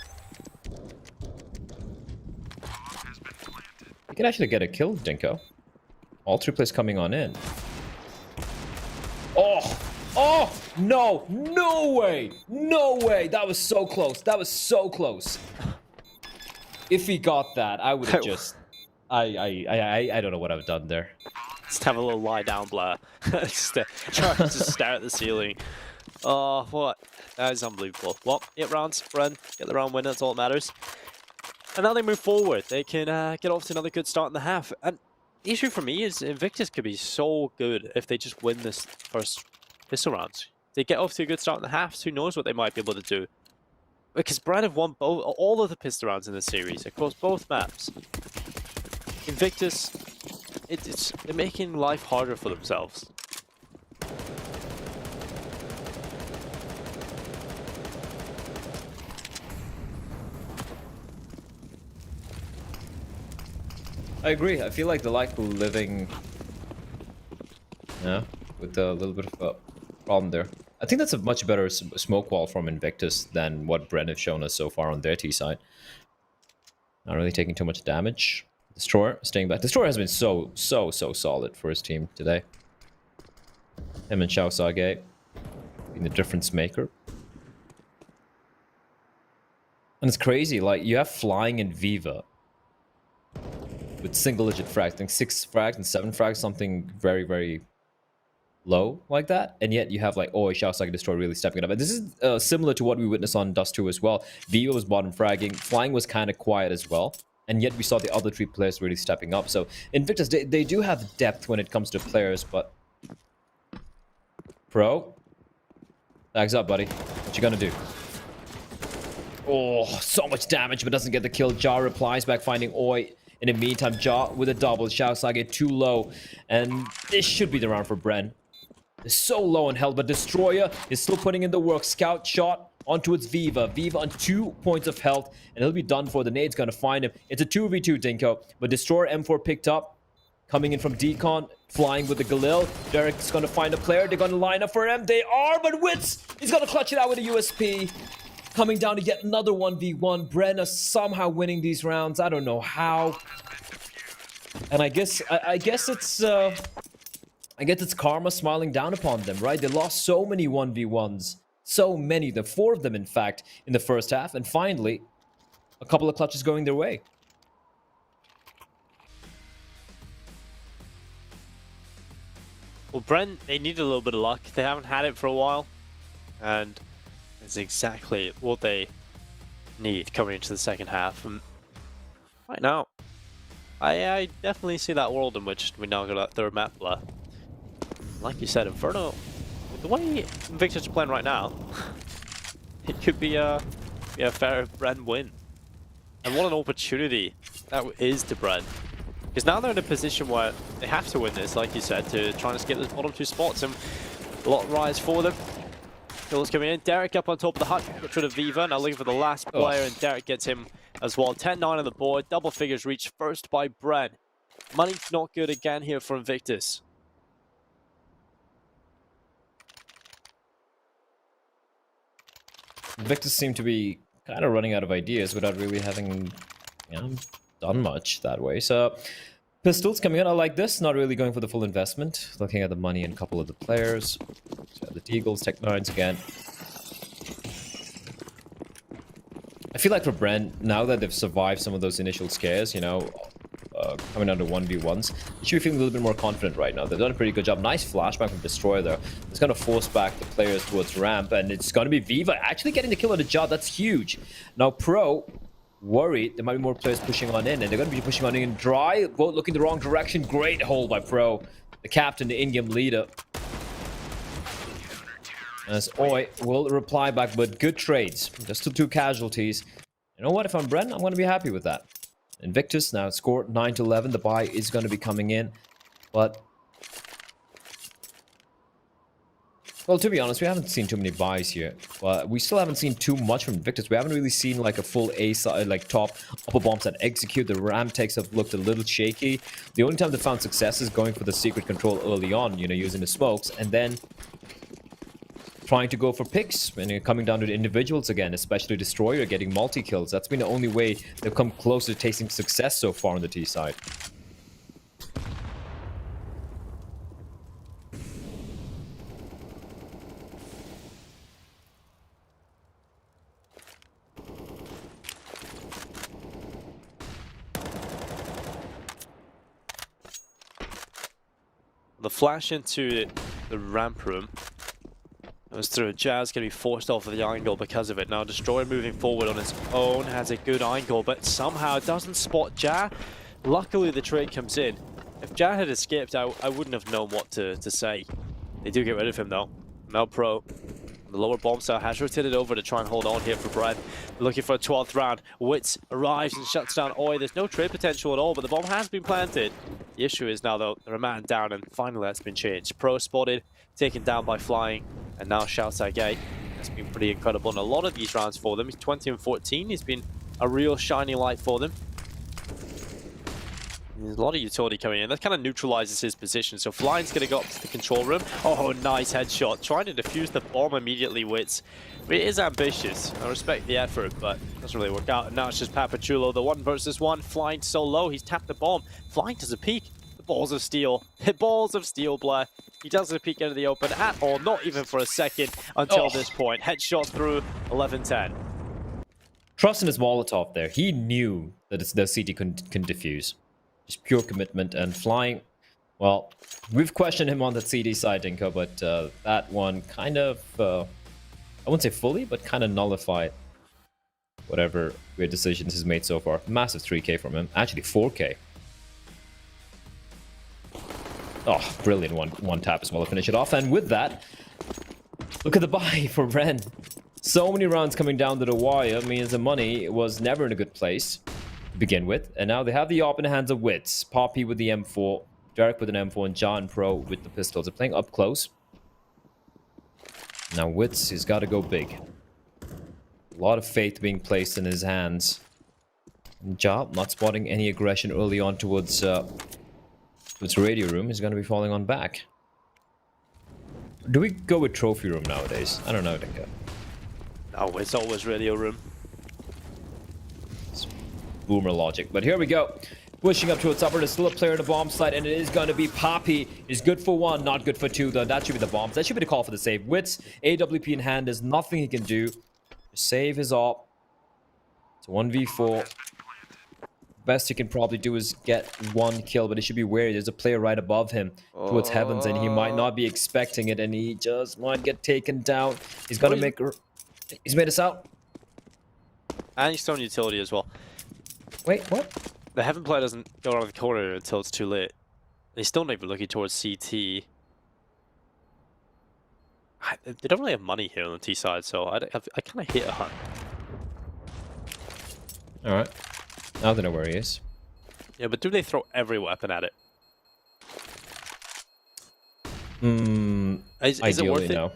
You can actually get a kill, Dinko. All 3 players coming on in. Oh! Oh! No! No way! No way! That was so close. That was so close. If he got that, I would have just... I don't know what I've done there. Just have a little lie down blur. Try to stare at the ceiling. Oh, what? That is unbelievable. Well, 8 rounds, BREN. Get the round winner, that's all that matters. And now they move forward. They can get off to another good start in the half. And the issue for me is Invictus could be so good if they just win this first pistol round. They get off to a good start in the halves, who knows what they might be able to do. Because BREN have won all of the pistol rounds in this series, across both maps. Invictus, they're making life harder for themselves. I agree. I feel like they like living, yeah, with a little bit of a problem there. I think that's a much better smoke wall from Invictus than what BREN have shown us so far on their T side. Not really taking too much damage. Destroyer staying back. Destroyer has been so solid for his team today. Him and Shao Sage being the difference maker. And it's crazy, like, you have Flying and Viva with single-digit frags. I think 6 frags and 7 frags, something very low like that. And yet you have, like, oh, Shao Sage Destroyer really stepping it up. And this is similar to what we witnessed on Dust 2 as well. Viva was bottom fragging. Flying was kind of quiet as well. And yet we saw the other 3 players really stepping up. So Invictus, they do have depth when it comes to players, but... Pro? Tags up, buddy. What you gonna do? Oh, so much damage, but doesn't get the kill. Ja replies back, finding Oi. In the meantime, Ja with a double. Shao Sage too low. And this should be the round for BREN. They're so low on health, but Destroyer is still putting in the work. Scout shot onto its Viva. Viva on 2 points of health, and he'll be done for. The nade's gonna find him. It's a 2v2, Dinko. But Destroyer M4 picked up. Coming in from Decon, flying with the Galil. Derek's gonna find a player. They're gonna line up for him. They are, but Wits is gonna clutch it out with a USP. Coming down to yet another 1v1. BREN are somehow winning these rounds. I don't know how. And I guess it's karma smiling down upon them, right? They lost so many 1v1s. So many, the 4 of them, in fact, in the first half. And finally, a couple of clutches going their way. Well, BREN, they need a little bit of luck. They haven't had it for a while. And it's exactly what they need coming into the second half. And right now, I definitely see that world in which we now got that third map blur. Like you said, Inferno, with the way Invictus are playing right now, it could be a fair BREN win. And what an opportunity that is to BREN. Because now they're in a position where they have to win this, like you said, to try and skip those bottom 2 spots. And a lot rise for them. Kills coming in. Derek up on top of the hut. Gets rid of Viva. Now looking for the last player, and Derek gets him as well. 10-9 on the board. Double figures reached first by BREN. Money's not good again here for Invictus. Invictus seem to be kind of running out of ideas without really having, done much that way. So pistols coming in. I like this. Not really going for the full investment. Looking at the money and a couple of the players. So the Deagles, Tech 9s again. I feel like for BREN, now that they've survived some of those initial scares, coming down to 1v1s, they should be feeling a little bit more confident right now. They've done a pretty good job. Nice flashback from Destroyer there. It's going to force back the players towards ramp, and it's going to be Viva actually getting the kill on the job. That's huge. Now Pro, worried there might be more players pushing on in, and they're going to be pushing on in dry. Both looking the wrong direction. Great hold by Pro, the captain, the in-game leader. As Oi will reply back, but good trades. Just the 2 casualties. You know what? If I'm BREN, I'm going to be happy with that. Invictus now scored 9-11. The buy is going to be coming in. But, well, to be honest, we haven't seen too many buys here. But we still haven't seen too much from Invictus. We haven't really seen like a full A side, like top upper bombs that execute. The ram takes have looked a little shaky. The only time they found success is going for the secret control early on, using the smokes. And then trying to go for picks and coming down to the individuals again, especially Destroyer getting multi-kills. That's been the only way they've come close to tasting success so far on the T side. The flash into the ramp room. Goes through. Jazz going to be forced off of the angle because of it. Now Destroyer moving forward on his own, has a good angle, but somehow doesn't spot Ja. Luckily the trade comes in. If Ja had escaped, I wouldn't have known what to say. They do get rid of him though. Now Pro. The lower bomb cell has rotated over to try and hold on here for BREN. Looking for a 12th round. Wits arrives and shuts down Oi. There's no trade potential at all, but the bomb has been planted. The issue is now though, they're a man down, and finally that's been changed. Pro spotted, taken down by flying, and now shouts at gate. That's been pretty incredible in a lot of these rounds for them. He's 20 and 14. He's been a real shiny light for them. There's a lot of utility coming in. That kind of neutralizes his position. So Flying's going to go up to the control room. Oh, nice headshot. Trying to defuse the bomb immediately, Wits. It is ambitious. I respect the effort, but it doesn't really work out. And now it's just Papachulo, the 1 versus 1. Flying so low, he's tapped the bomb. Flying does a peek. The balls of steel. The balls of steel, Blair. He doesn't peek into the open at all, not even for a second until this point. Headshot through 11-10. Trust in his Molotov there. He knew that the CT can defuse. Just pure commitment, and Flying, well, we've questioned him on the CD side, Dinko, but that one kind of, I wouldn't say fully, but kind of nullified whatever weird decisions he's made so far. Massive 3K from him. Actually, 4K. Oh, brilliant one tap as well to finish it off. And with that, look at the buy for BREN. So many rounds coming down to the wire means the money was never in a good place to begin with. And now they have the op in the hands of Wits. Poppy with the M4, Derek with an M4, and John Pro with the pistols. They're playing up close. Now Wits has got to go big. A lot of faith being placed in his hands. And Ja, not spotting any aggression early on towards radio room, is going to be falling on back. Do we go with trophy room nowadays? I don't know, Dinka. No, it's always radio room. It's boomer logic. But here we go. Pushing up towards upper. There's still a player in the bomb site, and it is going to be Poppy. Is good for 1, not good for 2, though. That should be the bombs. That should be the call for the save. Wits, AWP in hand. There's nothing he can do to save his op. It's a 1v4. Best he can probably do is get 1 kill, but he should be wary. There's a player right above him towards heavens, and he might not be expecting it, and he just might get taken down. He's gonna make... He's made us out. And he's thrown utility as well. Wait, what? The heaven player doesn't go around the corner until it's too late. He's still not even looking towards CT. They don't really have money here on the T side, so I kind of hate a hunt. Alright. Now they know where he is. Yeah, but do they throw every weapon at it? Is it worth it? No.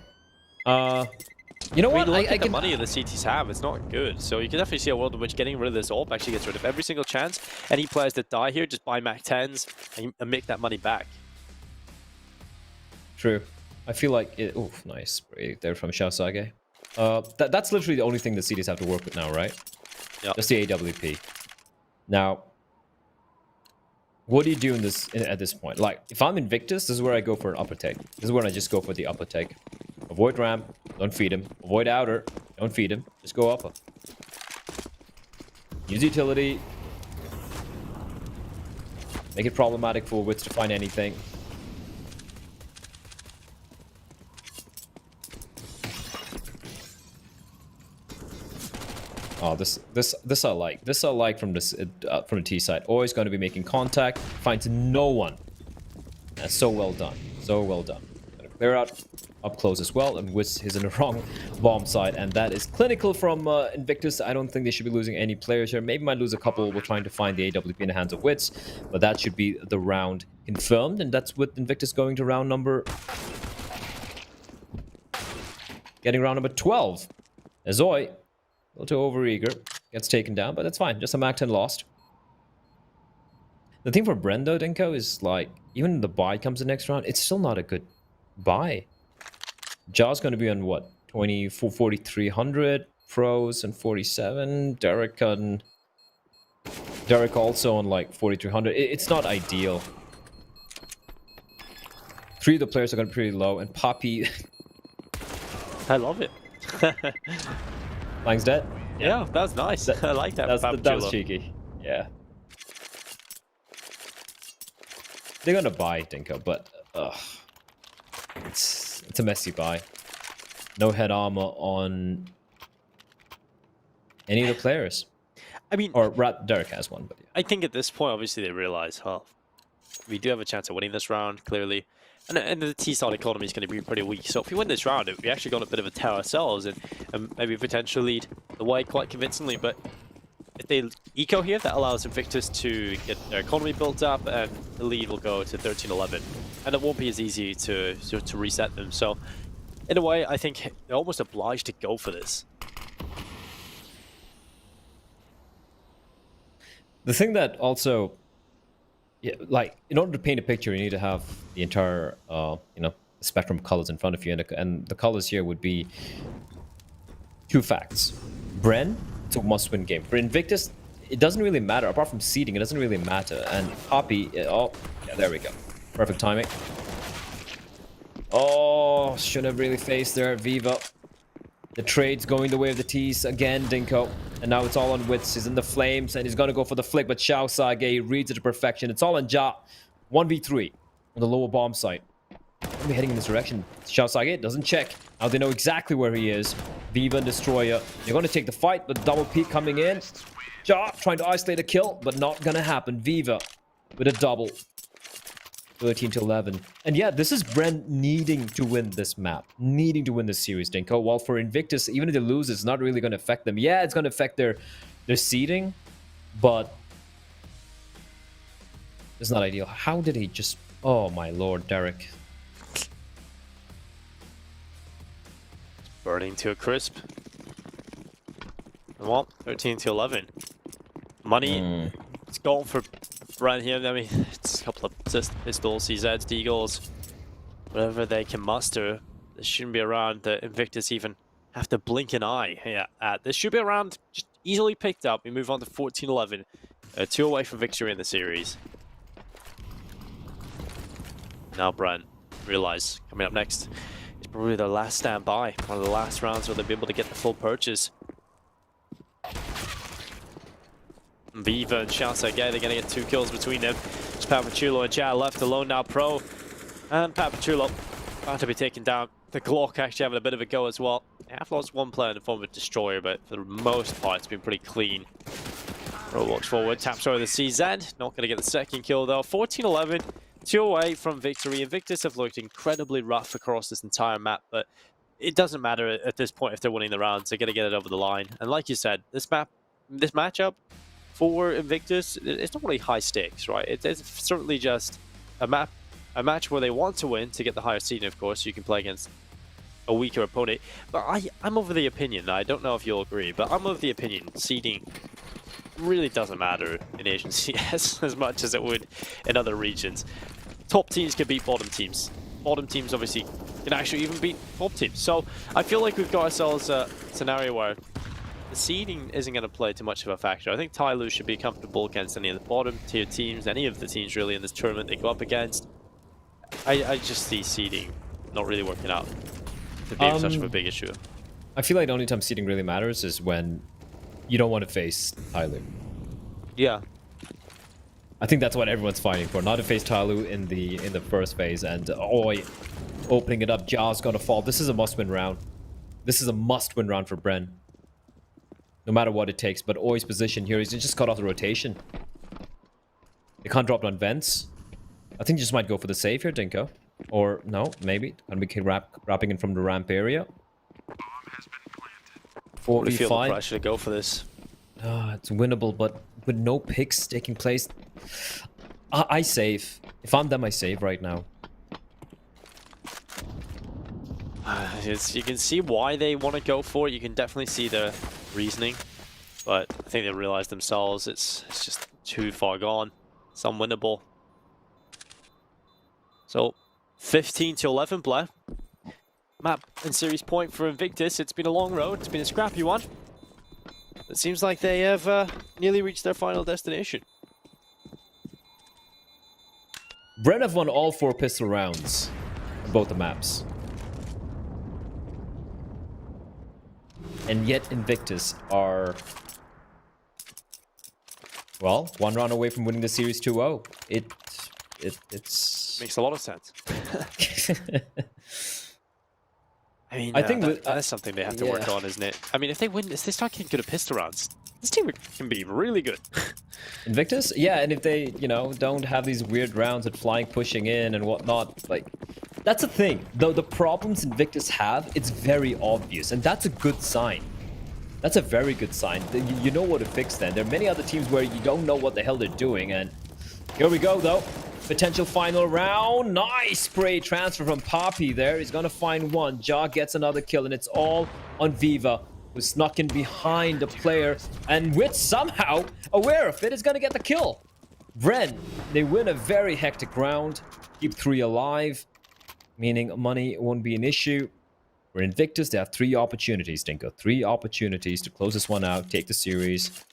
You know what? Look at the money the CTs have. It's not good. So you can definitely see a world in which getting rid of this AWP actually gets rid of every single chance. Any players that die here, just buy Mac 10s and make that money back. True. I feel like it... Oh, nice. There from Shaosage. That's literally the only thing the CDs have to work with now, right? Yeah. Just the AWP. Now, what do you do at this point? Like, if I'm Invictus, this is where I go for an upper take. This is where I just go for the upper take. Avoid ramp, don't feed him. Avoid outer, don't feed him. Just go upper. Use utility. Make it problematic for Wits to find anything. Oh, this I like. This I like from the T side. Always going to be making contact. Finds no one. That's so well done. So well done. Gonna clear out up close as well, and Wits is in the wrong bomb side, and that is clinical from Invictus. I don't think they should be losing any players here. Maybe might lose a couple. We're trying to find the AWP in the hands of Wits, but that should be the round confirmed, and that's with Invictus going to round number... Getting round number 12. Azoi, a little too overeager, gets taken down, but that's fine. Just a Mac 10 lost. The thing for BREN though, Dinko, is like, even the buy comes the next round, it's still not a good buy. Jaw's going to be on what? 4,300 pros and 47. Derek also on like 4,300. It's not ideal. 3 of the players are going to be pretty low, and Poppy... I love it. Lang's dead? Yeah, that's nice. I like that. That was cheeky. Yeah. They're going to buy Dinko, but... It's a messy buy. No head armor on any of the players. I mean, or Derek has one, but yeah. I think at this point, obviously, they realize, we do have a chance of winning this round, clearly. And the T-side economy is going to be pretty weak. So if we win this round, we actually got a bit of a tear ourselves and maybe potentially lead the way quite convincingly. But if they eco here, that allows Invictus to get their economy built up, and the lead will go to 13-11. And it won't be as easy to reset them. So in a way, I think they're almost obliged to go for this. The thing that also, yeah, like, in order to paint a picture, you need to have the entire, spectrum of colors in front of you, and the colors here would be 2 facts. BREN, it's a must-win game. For Invictus, it doesn't really matter. Apart from seeding, it doesn't really matter. And Poppy, oh, yeah, there we go. Perfect timing. Oh, should have really faced there, Viva. The trade's going the way of the T's again, Dinko. And now it's all on Wits. He's in the flames, and he's going to go for the flick, but Xiao Sage reads it to perfection. It's all on Ja. 1v3 on the lower bomb site. We're heading in this direction. Xiao Sage doesn't check. Now they know exactly where he is. Viva and Destroyer. They're going to take the fight, but double peek coming in. Ja trying to isolate a kill, but not going to happen. Viva with a double. 13-11. And yeah, this is BREN needing to win this map. Needing to win this series, Dinko. While for Invictus, even if they lose, it's not really going to affect them. Yeah, it's going to affect their seeding, but it's not ideal. How did he just... Oh my lord, Derek. Burning to a crisp. Well, 13-11. Money, it's going for BREN here. I mean, it's a couple of pistols, CZs, Deagles, whatever they can muster. This shouldn't be around that Invictus even have to blink an eye here at. This should be around just easily picked up. We move on to 14-11. 2 away from victory in the series. Now BREN realize coming up next is probably their last standby. One of the last rounds where they'll be able to get the full purchase. Viva and Shouts again, they're going to get 2 kills between them. It's Papachulo and Chad left alone now, Pro. And Papachulo about to be taken down. The Glock actually having a bit of a go as well. They have lost 1 player in the form of Destroyer, but for the most part, it's been pretty clean. Pro walks forward, taps over the CZ. Not going to get the second kill though. 14-11, 2 away from victory. Invictus have looked incredibly rough across this entire map, but it doesn't matter at this point if they're winning the rounds. They're going to get it over the line. And like you said, this matchup, for Invictus, it's not really high stakes, right? It's certainly just a match where they want to win to get the higher seeding, of course. You can play against a weaker opponent. But I'm of the opinion, I don't know if you'll agree, but I'm of the opinion seeding really doesn't matter in Asian CS as much as it would in other regions. Top teams can beat bottom teams. bottom teams obviously can actually even beat top teams. So I feel like we've got ourselves a scenario where the seeding isn't going to play too much of a factor. I think Tyloo should be comfortable against any of the bottom tier teams, any of the teams really in this tournament they go up against. I just see seeding not really working out to be such of a big issue. I feel like the only time seeding really matters is when you don't want to face Tyloo. Yeah. I think that's what everyone's fighting for, not to face Tyloo in the first phase. And Oi, opening it up, Jaw's gonna fall. This is a must-win round. This is a must-win round for BREN. No matter what it takes. But Oi's position here, he's just cut off the rotation. They can't drop down vents. I think you just might go for the save here, Dinko. Or no, maybe. Gonna be wrapping in from the ramp area. Bomb has been planted. 4v5. I feel the pressure to go for this. It's winnable, but with no picks taking place, I save. If I'm them, I save right now. You can see why they want to go for it. You can definitely see the reasoning, but I think they realize themselves it's just too far gone. It's unwinnable. So 15 to 11, Blair. Map and series point for Invictus. It's been a long road. It's been a scrappy one. It seems like they have nearly reached their final destination. BREN have won all 4 pistol rounds on both the maps. And yet Invictus are, well, 1 round away from winning the series 2-0. It's Makes a lot of sense. I mean, I think that's something they have to work on, isn't it? I mean, if they win this, they start getting good at pistol rounds. This team can be really good. Invictus? Yeah, and if they, you know, don't have these weird rounds at flying, pushing in and whatnot, like, that's the thing. Though the problems Invictus have, it's very obvious, and that's a good sign. That's a very good sign. You know what to fix then. There are many other teams where you don't know what the hell they're doing, and here we go, though. Potential final round. Nice spray transfer from Poppy there. He's gonna find one. Jaw gets another kill, and it's all on Viva, who snuck in behind the player, and which somehow, aware of it, is gonna get the kill. BREN, they win a very hectic round, keep 3 alive, meaning money won't be an issue. For Invictus, they have 3 opportunities, Dinko. 3 opportunities to close this one out, take the series,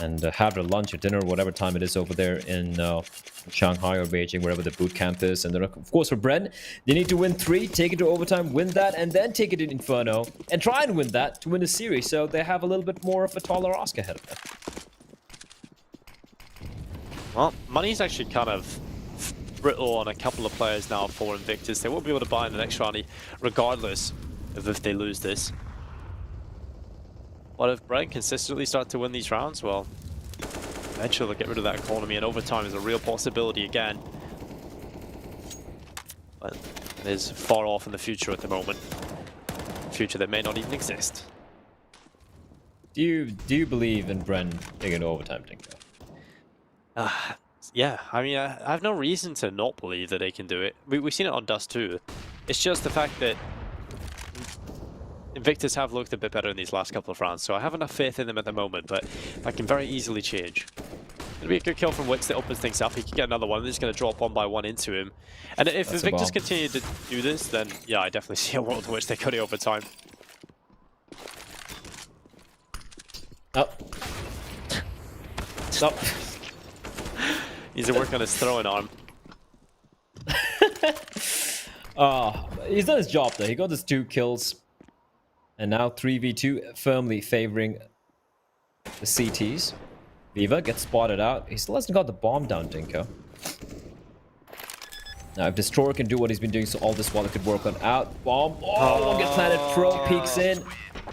and have their lunch or dinner, whatever time it is over there in Shanghai or Beijing, wherever the boot camp is. And then, of course, for BREN, they need to win 3, take it to overtime, win that, and then take it in Inferno, and try and win that to win the series. So they have a little bit more of a taller ask ahead of them. Well, money's actually kind of brittle on a couple of players now for Invictus. They won't be able to buy in the next round regardless of if they lose this. But if BREN consistently start to win these rounds, well, eventually they'll get rid of that economy, and overtime is a real possibility again. But it is far off in the future at the moment. A future that may not even exist. Do you believe in BREN taking overtime, Dinko? Yeah, I mean, I have no reason to not believe that they can do it. We've seen it on Dust too. It's just the fact that Invictus have looked a bit better in these last couple of rounds, so I have enough faith in them at the moment, but that can very easily change. It'll be a good kill from Witz that opens things up. He can get another one. They're just going to drop 1 by 1 into him. And if That's Invictus continue to do this, then yeah, I definitely see a world in which they go to overtime. Oh. Stop. Needs to work on his throwing arm. He's done his job though. He got his 2 kills. And now 3v2 firmly favoring the CTs. Viva gets spotted out. He still hasn't got the bomb down, Dinko. Now if Destroyer can do what he's been doing, so all this while it could work on out. Bomb. Oh, gets planted. Pro peeks in.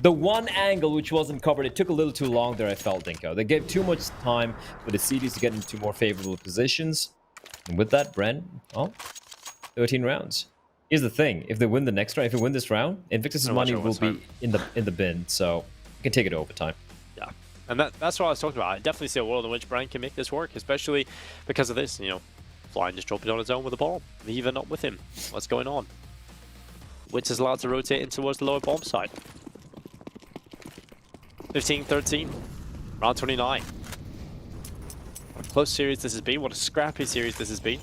The one angle which wasn't covered, it took a little too long there, I felt, Dinko. They gave too much time for the CTs to get into more favorable positions. And with that, BREN, well, 13 rounds. Here's the thing: if they win the next round, if they win this round, Invictus' money will be in the bin, so you can take it to overtime. Yeah, and that's what I was talking about. I definitely see a world in which BREN can make this work, especially because of this. You know, Flying just dropping on his own with the ball, Viva not with him. What's going on? Witz is allowed to rotate in towards the lower bomb side. 15-13, round 29. What a close series this has been. What a scrappy series this has been.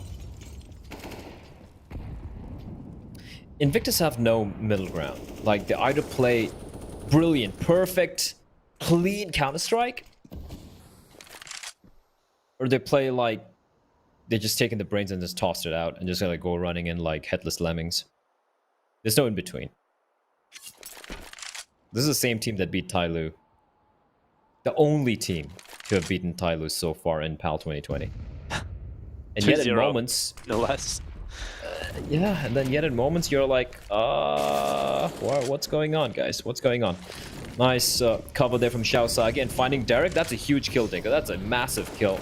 Invictus have no middle ground. Like, they either play brilliant, perfect, clean Counter-Strike, or they play like they're just taking the brains and just tossed it out and just gonna go running in like headless lemmings. There's no in between. This is the same team that beat Tyloo. The only team to have beaten Tyloo so far in PAL 2020. And yet in moments... No less. Yeah, and then yet in moments you're like, what's going on, guys? What's going on? Nice cover there from Xiaosa. Again, finding Derek. That's a huge kill, Dinka. That's a massive kill.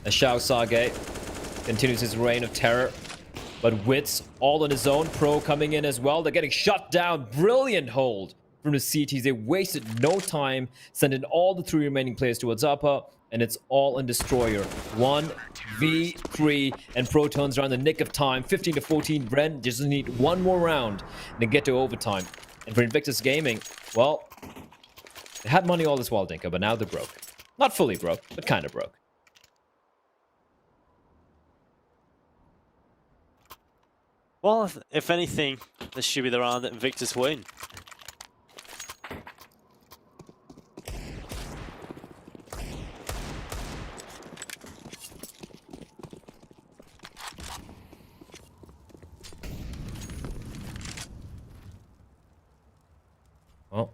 And Xiaosage continues his reign of terror. But Wits all on his own. Pro coming in as well. They're getting shut down. Brilliant hold from the CTs. They wasted no time. Sending all the 3 remaining players towards Upper. And it's all in Destroyer. 1v3. And Pro turns around the nick of time. 15 to 14. BREN just need one more round to get to overtime. And for Invictus Gaming, well, they had money all this while, Dinka, but now they're broke. Not fully broke, but kind of broke. Well, if anything, this should be the round that Invictus win. Well,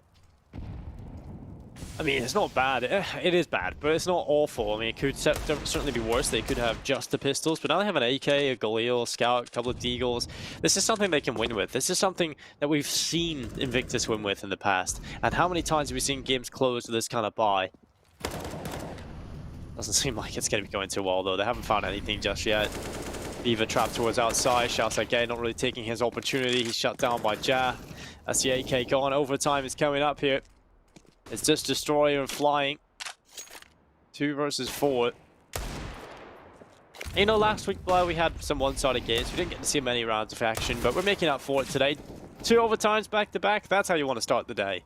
I mean, it's not bad. It is bad, but it's not awful. I mean, it could certainly be worse. They could have just the pistols, but now they have an AK, a Galil, a Scout, a couple of Deagles. This is something they can win with. This is something that we've seen Invictus win with in the past. And how many times have we seen games close with this kind of buy? Doesn't seem like it's going to be going too well, though. They haven't found anything just yet. Beaver trapped towards outside. Shouts again, not really taking his opportunity. He's shut down by Ja. That's the AK gone. Overtime is coming up here. It's just Destroyer and Flying. 2 versus 4. You know, last week, Blair, we had some one-sided games. We didn't get to see many rounds of action, but we're making up for it today. 2 overtimes back-to-back. That's how you want to start the day.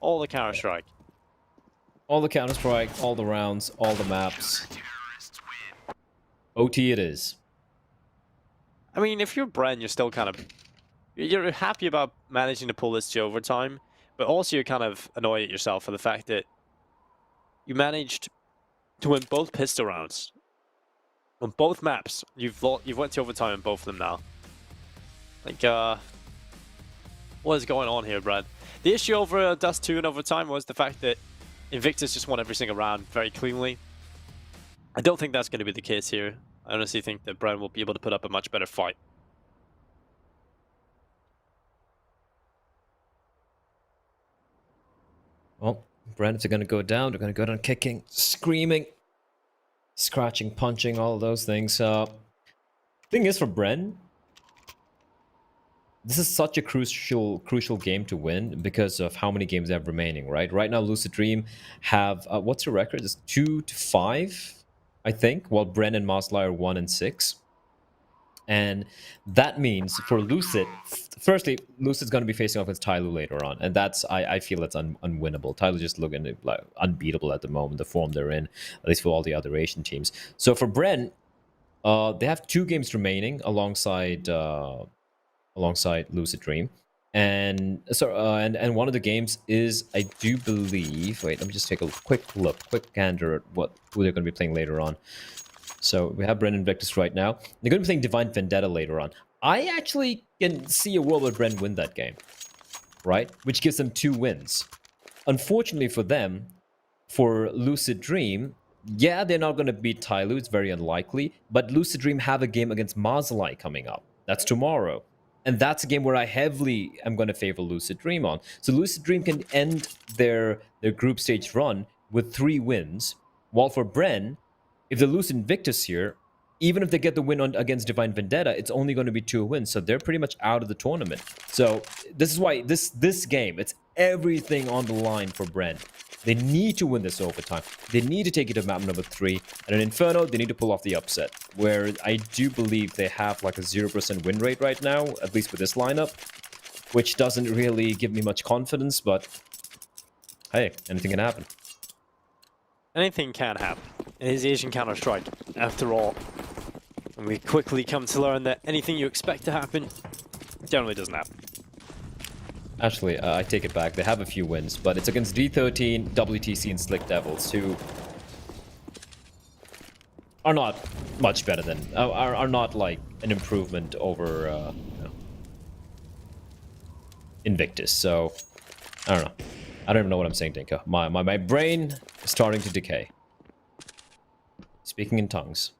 All the Counter-Strike. all the Counter-Strike, all the rounds, all the maps. OT it is. I mean, if you're BREN, you're still kind of... You're happy about managing to pull this to overtime, but also you're kind of annoyed at yourself for the fact that you managed to win both pistol rounds. On both maps, you've went to overtime in both of them now. Like, what is going on here, Brad? The issue over Dust 2 in overtime was the fact that Invictus just won every single round very cleanly. I don't think that's going to be the case here. I honestly think that BREN will be able to put up a much better fight. Well, BREN, if they're going to go down, they're going to go down kicking, screaming, scratching, punching, all of those things. Thing is, for BREN, this is such a crucial game to win because of how many games they have remaining, right? Right now, Lucid Dream have, what's the record? It's 2-5, I think, while BREN and Maslai are 1-6. And that means for Lucid, firstly, Lucid's going to be facing off against Tyloo later on. And that's, I feel it's unwinnable. Tyloo just looking like unbeatable at the moment, the form they're in, at least for all the other Asian teams. So for BREN, they have 2 games remaining alongside Lucid Dream. And so and one of the games is, I do believe, wait, let me just take a quick gander at who they're going to be playing later on. So we have BREN and Invictus right now. They're going to be playing Divine Vendetta later on. I actually can see a world where BREN win that game, right? Which gives them 2 wins. Unfortunately for them, for Lucid Dream, yeah, they're not going to beat Tyloo. It's very unlikely. But Lucid Dream have a game against Maslai coming up. That's tomorrow. And that's a game where I heavily am going to favor Lucid Dream on. So Lucid Dream can end their group stage run with 3 wins. While for BREN, if they lose Invictus here, even if they get the win against Divine Vendetta, it's only going to be 2 wins. So they're pretty much out of the tournament. So this is why this game, it's everything on the line for BREN. They need to win this overtime. They need to take it to map number 3. And in Inferno, they need to pull off the upset, where I do believe they have like a 0% win rate right now, at least with this lineup, which doesn't really give me much confidence, but hey, anything can happen. Anything can happen. It is Asian Counter-Strike, after all. And we quickly come to learn that anything you expect to happen generally doesn't happen. Actually, I take it back. They have a few wins, but it's against D13, WTC, and Slick Devils, who are not much better than, are not like an improvement over you know, Invictus. So, I don't know. I don't even know what I'm saying, Dinka. My brain is starting to decay. Speaking in tongues.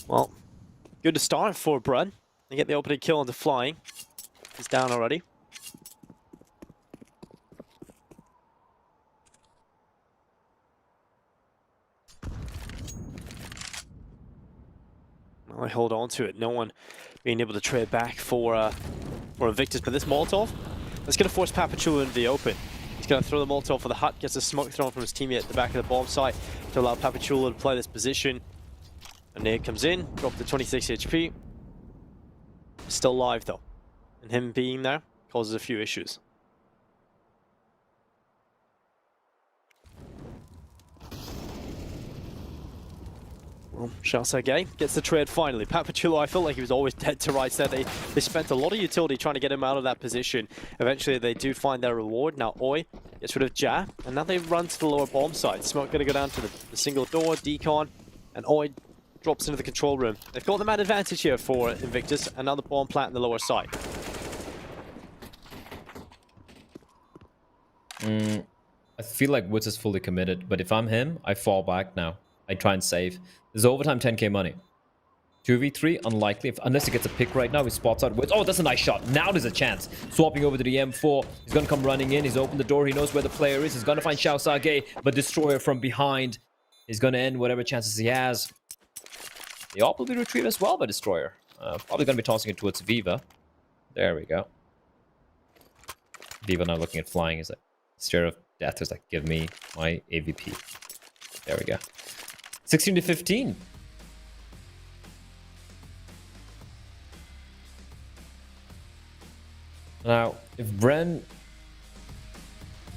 Well, good to start for BREN. They get the opening kill onto Flying. He's down already. Well, I hold on to it. No one being able to trade back for Invictus, but this Molotov, that's going to force Papachula into the open. He's going to throw the Molotov for the hut, gets a smoke thrown from his teammate at the back of the bomb site to allow Papachula to play this position. And Nate comes in, dropped to 26 HP. Still alive though. And him being there causes a few issues. Well, Sergei gets the trade finally. Papachula, I felt like he was always dead to rights there. They spent a lot of utility trying to get him out of that position. Eventually they do find their reward. Now Oi gets rid of Ja, and now they run to the lower bomb site. Smoke gonna go down to the single door, decon, and Oi drops into the control room. They've got the man advantage here for Invictus, another bomb plant in the lower side. I feel like Woods is fully committed, but if I'm him, I fall back now. I try and save. There's overtime 10k money. 2v3, unlikely. Unless he gets a pick right now, he spots out Woods. Oh, that's a nice shot. Now there's a chance. Swapping over to the M4. He's going to come running in. He's opened the door. He knows where the player is. He's going to find Xiao Sage, but Destroyer from behind is going to end whatever chances he has. The AWP will be retrieved as well by Destroyer. Probably going to be tossing it towards Viva. There we go. Viva now looking at Flying. Is like, stare of death is like, give me my AVP. There we go. 16 to 15. Now, if BREN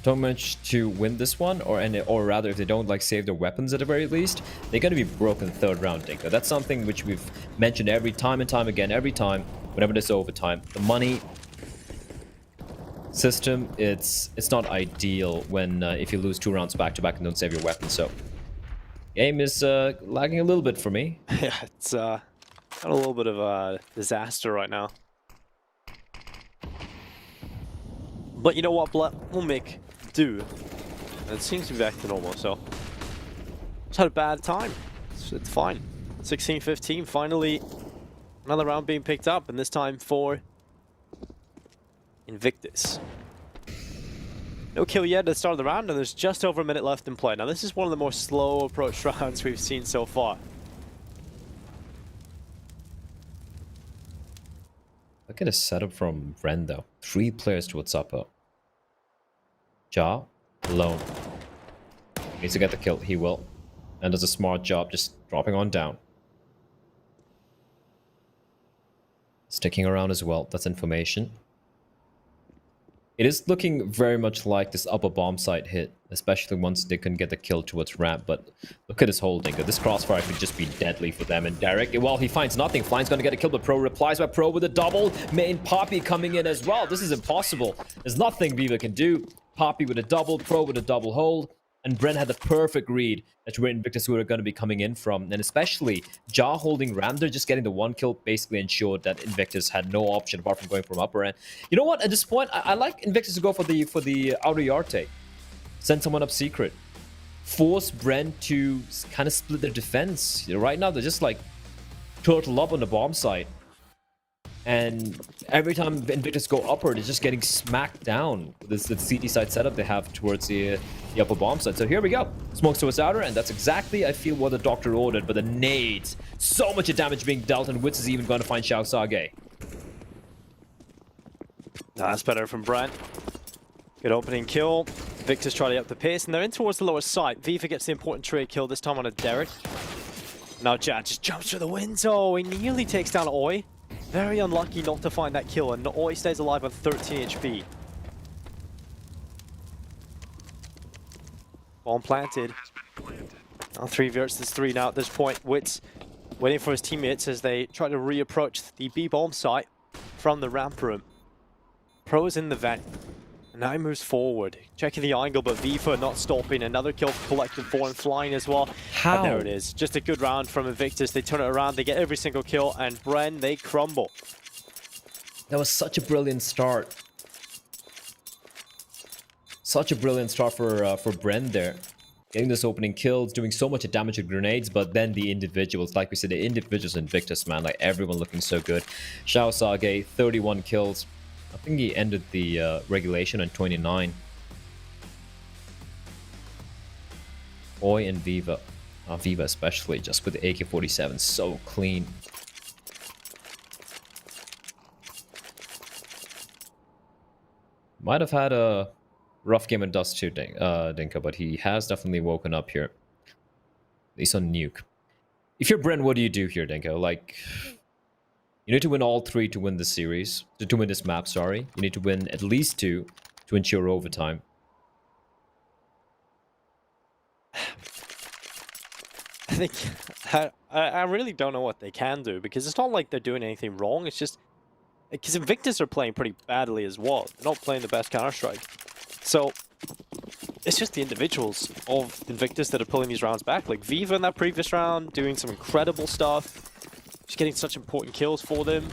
don't manage to win this one, or rather if they don't like save their weapons at the very least, they're going to be broken in the third round, Dinko. That's something which we've mentioned every time and time again, every time, whenever there's overtime. The money system, it's not ideal when if you lose 2 rounds back to back and don't save your weapons. So game is lagging a little bit for me. Yeah, it's got a little bit of a disaster right now. But you know what, we'll make do. And it seems to be back to normal, so just had a bad time. It's fine. 16-15, finally another round being picked up, and this time for Invictus. No kill yet at the start of the round, and there's just over a minute left in play. Now this is one of the more slow approach rounds we've seen so far. Look at a setup from BREN though. 3 players towards upper. Ja, alone. Needs to get the kill. He will. And does a smart job just dropping on down. Sticking around as well. That's information. It is looking very much like this upper bomb site hit, especially once they can get the kill towards ramp. But look at his holding. This crossfire could just be deadly for them. And Derek, well, he finds nothing. Flying's going to get a kill, but Pro replies by Pro with a double. Main Poppy coming in as well. This is impossible. There's nothing Viva can do. Poppy with a double, Pro with a double hold. And BREN had the perfect read. That's where Invictus were going to be coming in from. And especially Ja holding Ramder, just getting the 1 kill basically ensured that Invictus had no option apart from going from upper end. You know what? At this point, I like Invictus to go for the outer yard take. Send someone up secret. Force BREN to kind of split their defense. You know, right now, they're just like turtle up on the bomb site. And every time Invictus go upward, it's just getting smacked down with this CD side setup they have towards the upper bomb side. So here we go. Smokes towards outer, and that's exactly, I feel, what the doctor ordered. But the nades, so much damage being dealt, and Wits is even going to find Xiao Sage. That's better from BREN. Good opening kill. Victor's trying to up the pace, and they're in towards the lower side. Viva gets the important trade kill, this time on a Derek. Now Jad just jumps through the window. He nearly takes down Oi. Very unlucky not to find that kill, and Oi stays alive on 13 HP. Bomb planted. On 3 versus 3 now at this point. Wits waiting for his teammates as they try to reapproach the B-bomb site from the ramp room. Pro is in the vent. And now he moves forward, checking the angle, but Viva not stopping. Another kill collected for and flying as well. How? And there it is. Just a good round from Invictus. They turn it around, they get every single kill, and BREN, they crumble. That was such a brilliant start. Such a brilliant start for BREN there. Getting this opening kills, doing so much damage with grenades, but then the individuals, like we said, the individuals Invictus, man, like everyone looking so good. Xiao Sage, 31 kills. I think he ended the regulation on 29. Oi and Viva. Viva especially, just with the AK-47, so clean. Might have had a rough game in Dust too, Dinka, but he has definitely woken up here. At least on Nuke. If you're BREN, what do you do here, Dinka? Like, you need to win all 3 to win this series. To win this map, sorry. You need to win at least 2 to ensure overtime. I think I really don't know what they can do, because it's not like they're doing anything wrong. It's just because Invictus are playing pretty badly as well. They're not playing the best Counter-Strike. So it's just the individuals of Invictus that are pulling these rounds back. Like Viva in that previous round, doing some incredible stuff. Just getting such important kills for them.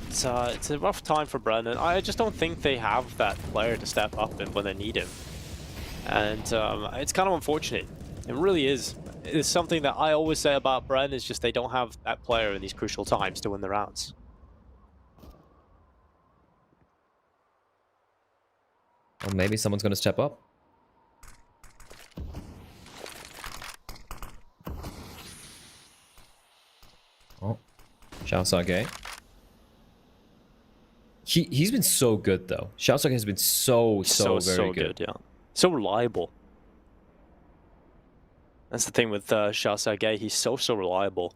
It's a rough time for BREN, and I just don't think they have that player to step up in when they need him. And it's kind of unfortunate. It really is. It's something that I always say about BREN, is just they don't have that player in these crucial times to win the rounds. Well, maybe someone's going to step up. Oh, Xiao Sage. He's been so good though. Xiao Sage has been so very good. Yeah, so reliable. That's the thing with Xiao Sage. He's so reliable.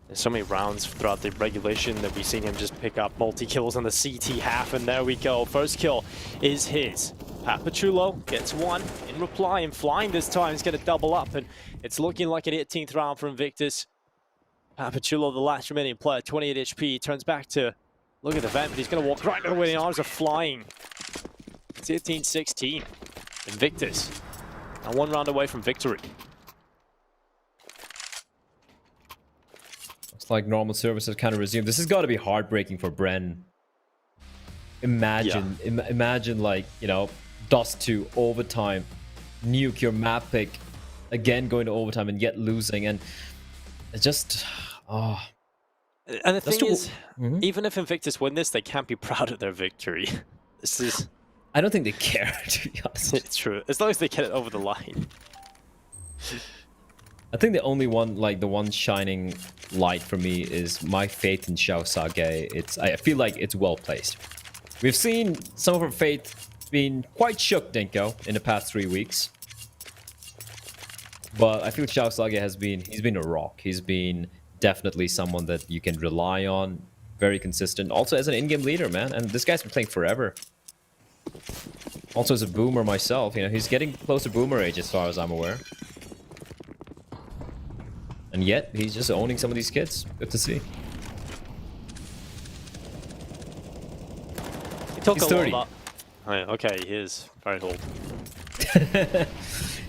There's so many rounds throughout the regulation that we've seen him just pick up multi-kills on the CT half, and there we go. First kill is his. Papachulo gets one in reply, and flying this time is going to double up, and it's looking like an 18th round for Invictus. Papachulo, the last remaining player, 28 HP, turns back to look at the vent, but he's going to walk right into the winning arms of flying. It's 18-16. Invictus, and 1 round away from victory. Looks like normal services kind of resumed. This has got to be heartbreaking for BREN. Imagine, imagine like, you know, Dust 2 overtime, Nuke your map pick, again going to overtime and yet losing, and it's just, oh. And the thing is, even if Invictus win this, they can't be proud of their victory. This is... I don't think they care, to be honest. It's true. As long as they get it over the line. I think the only one, like the one shining light for me, is my faith in Xiao Sage. I feel like it's well placed. We've seen some of our faith being quite shook, Dinko, in the past 3 weeks. But I feel Xiao Sage he's been a rock. He's been definitely someone that you can rely on, very consistent. Also as an in-game leader, man. And this guy's been playing forever. Also as a boomer myself, you know, he's getting close to boomer age as far as I'm aware. And yet, he's just owning some of these kids. Good to see. He's 30. Oh, okay, he is very old.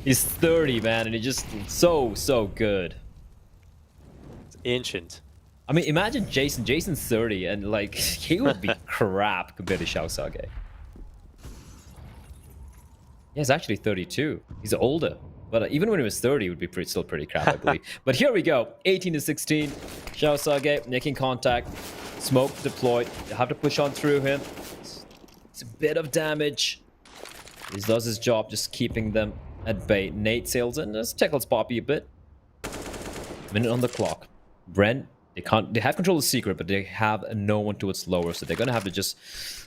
He's 30, man, and he's just so good. It's ancient. I mean, imagine Jason. Jason's 30, and like, he would be crap compared to Xiao Sage. Yeah, he's actually 32. He's older. But even when he was 30, he would be still pretty crap, I believe. But here we go. 18-16. Xiao Sage making contact. Smoke deployed. You have to push on through him. It's a bit of damage. He does his job just keeping them at bay. Nate sails in. Just tackles Poppy a bit. Minute on the clock. BREN, they have control of the secret, but they have no one to its lower, so they're gonna have to just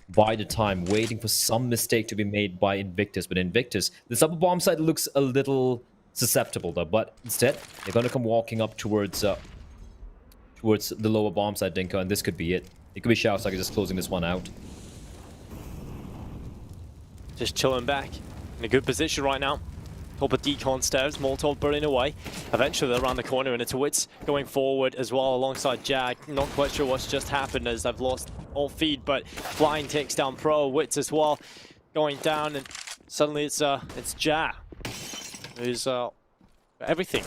bide the time, waiting for some mistake to be made by Invictus. But Invictus, this upper bomb side looks a little susceptible though, but instead they're gonna come walking up towards the lower bomb side, Dinko, and this could be it. It could be Xiao Sage just closing this one out. Just chilling back in a good position right now. Couple of decon stairs, Molotov burning away. Eventually they're around the corner and it's Wits going forward as well alongside Jack. Not quite sure what's just happened as I've lost all feed, but Flying takes down Pro. Wits as well going down, and suddenly it's Ja who's everything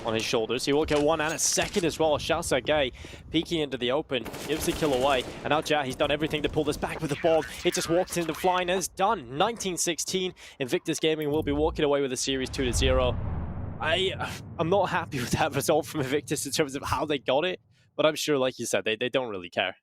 on his shoulders. He will get one and a second as well. Shao Gay peeking into the open, gives the kill away, and now Ja, he's done everything to pull this back with the bomb. It just walks into Flying and it's done. 1916. Invictus Gaming will be walking away with the series 2-0. I'm not happy with that result from Invictus in terms of how they got it, but I'm sure, like you said, they don't really care.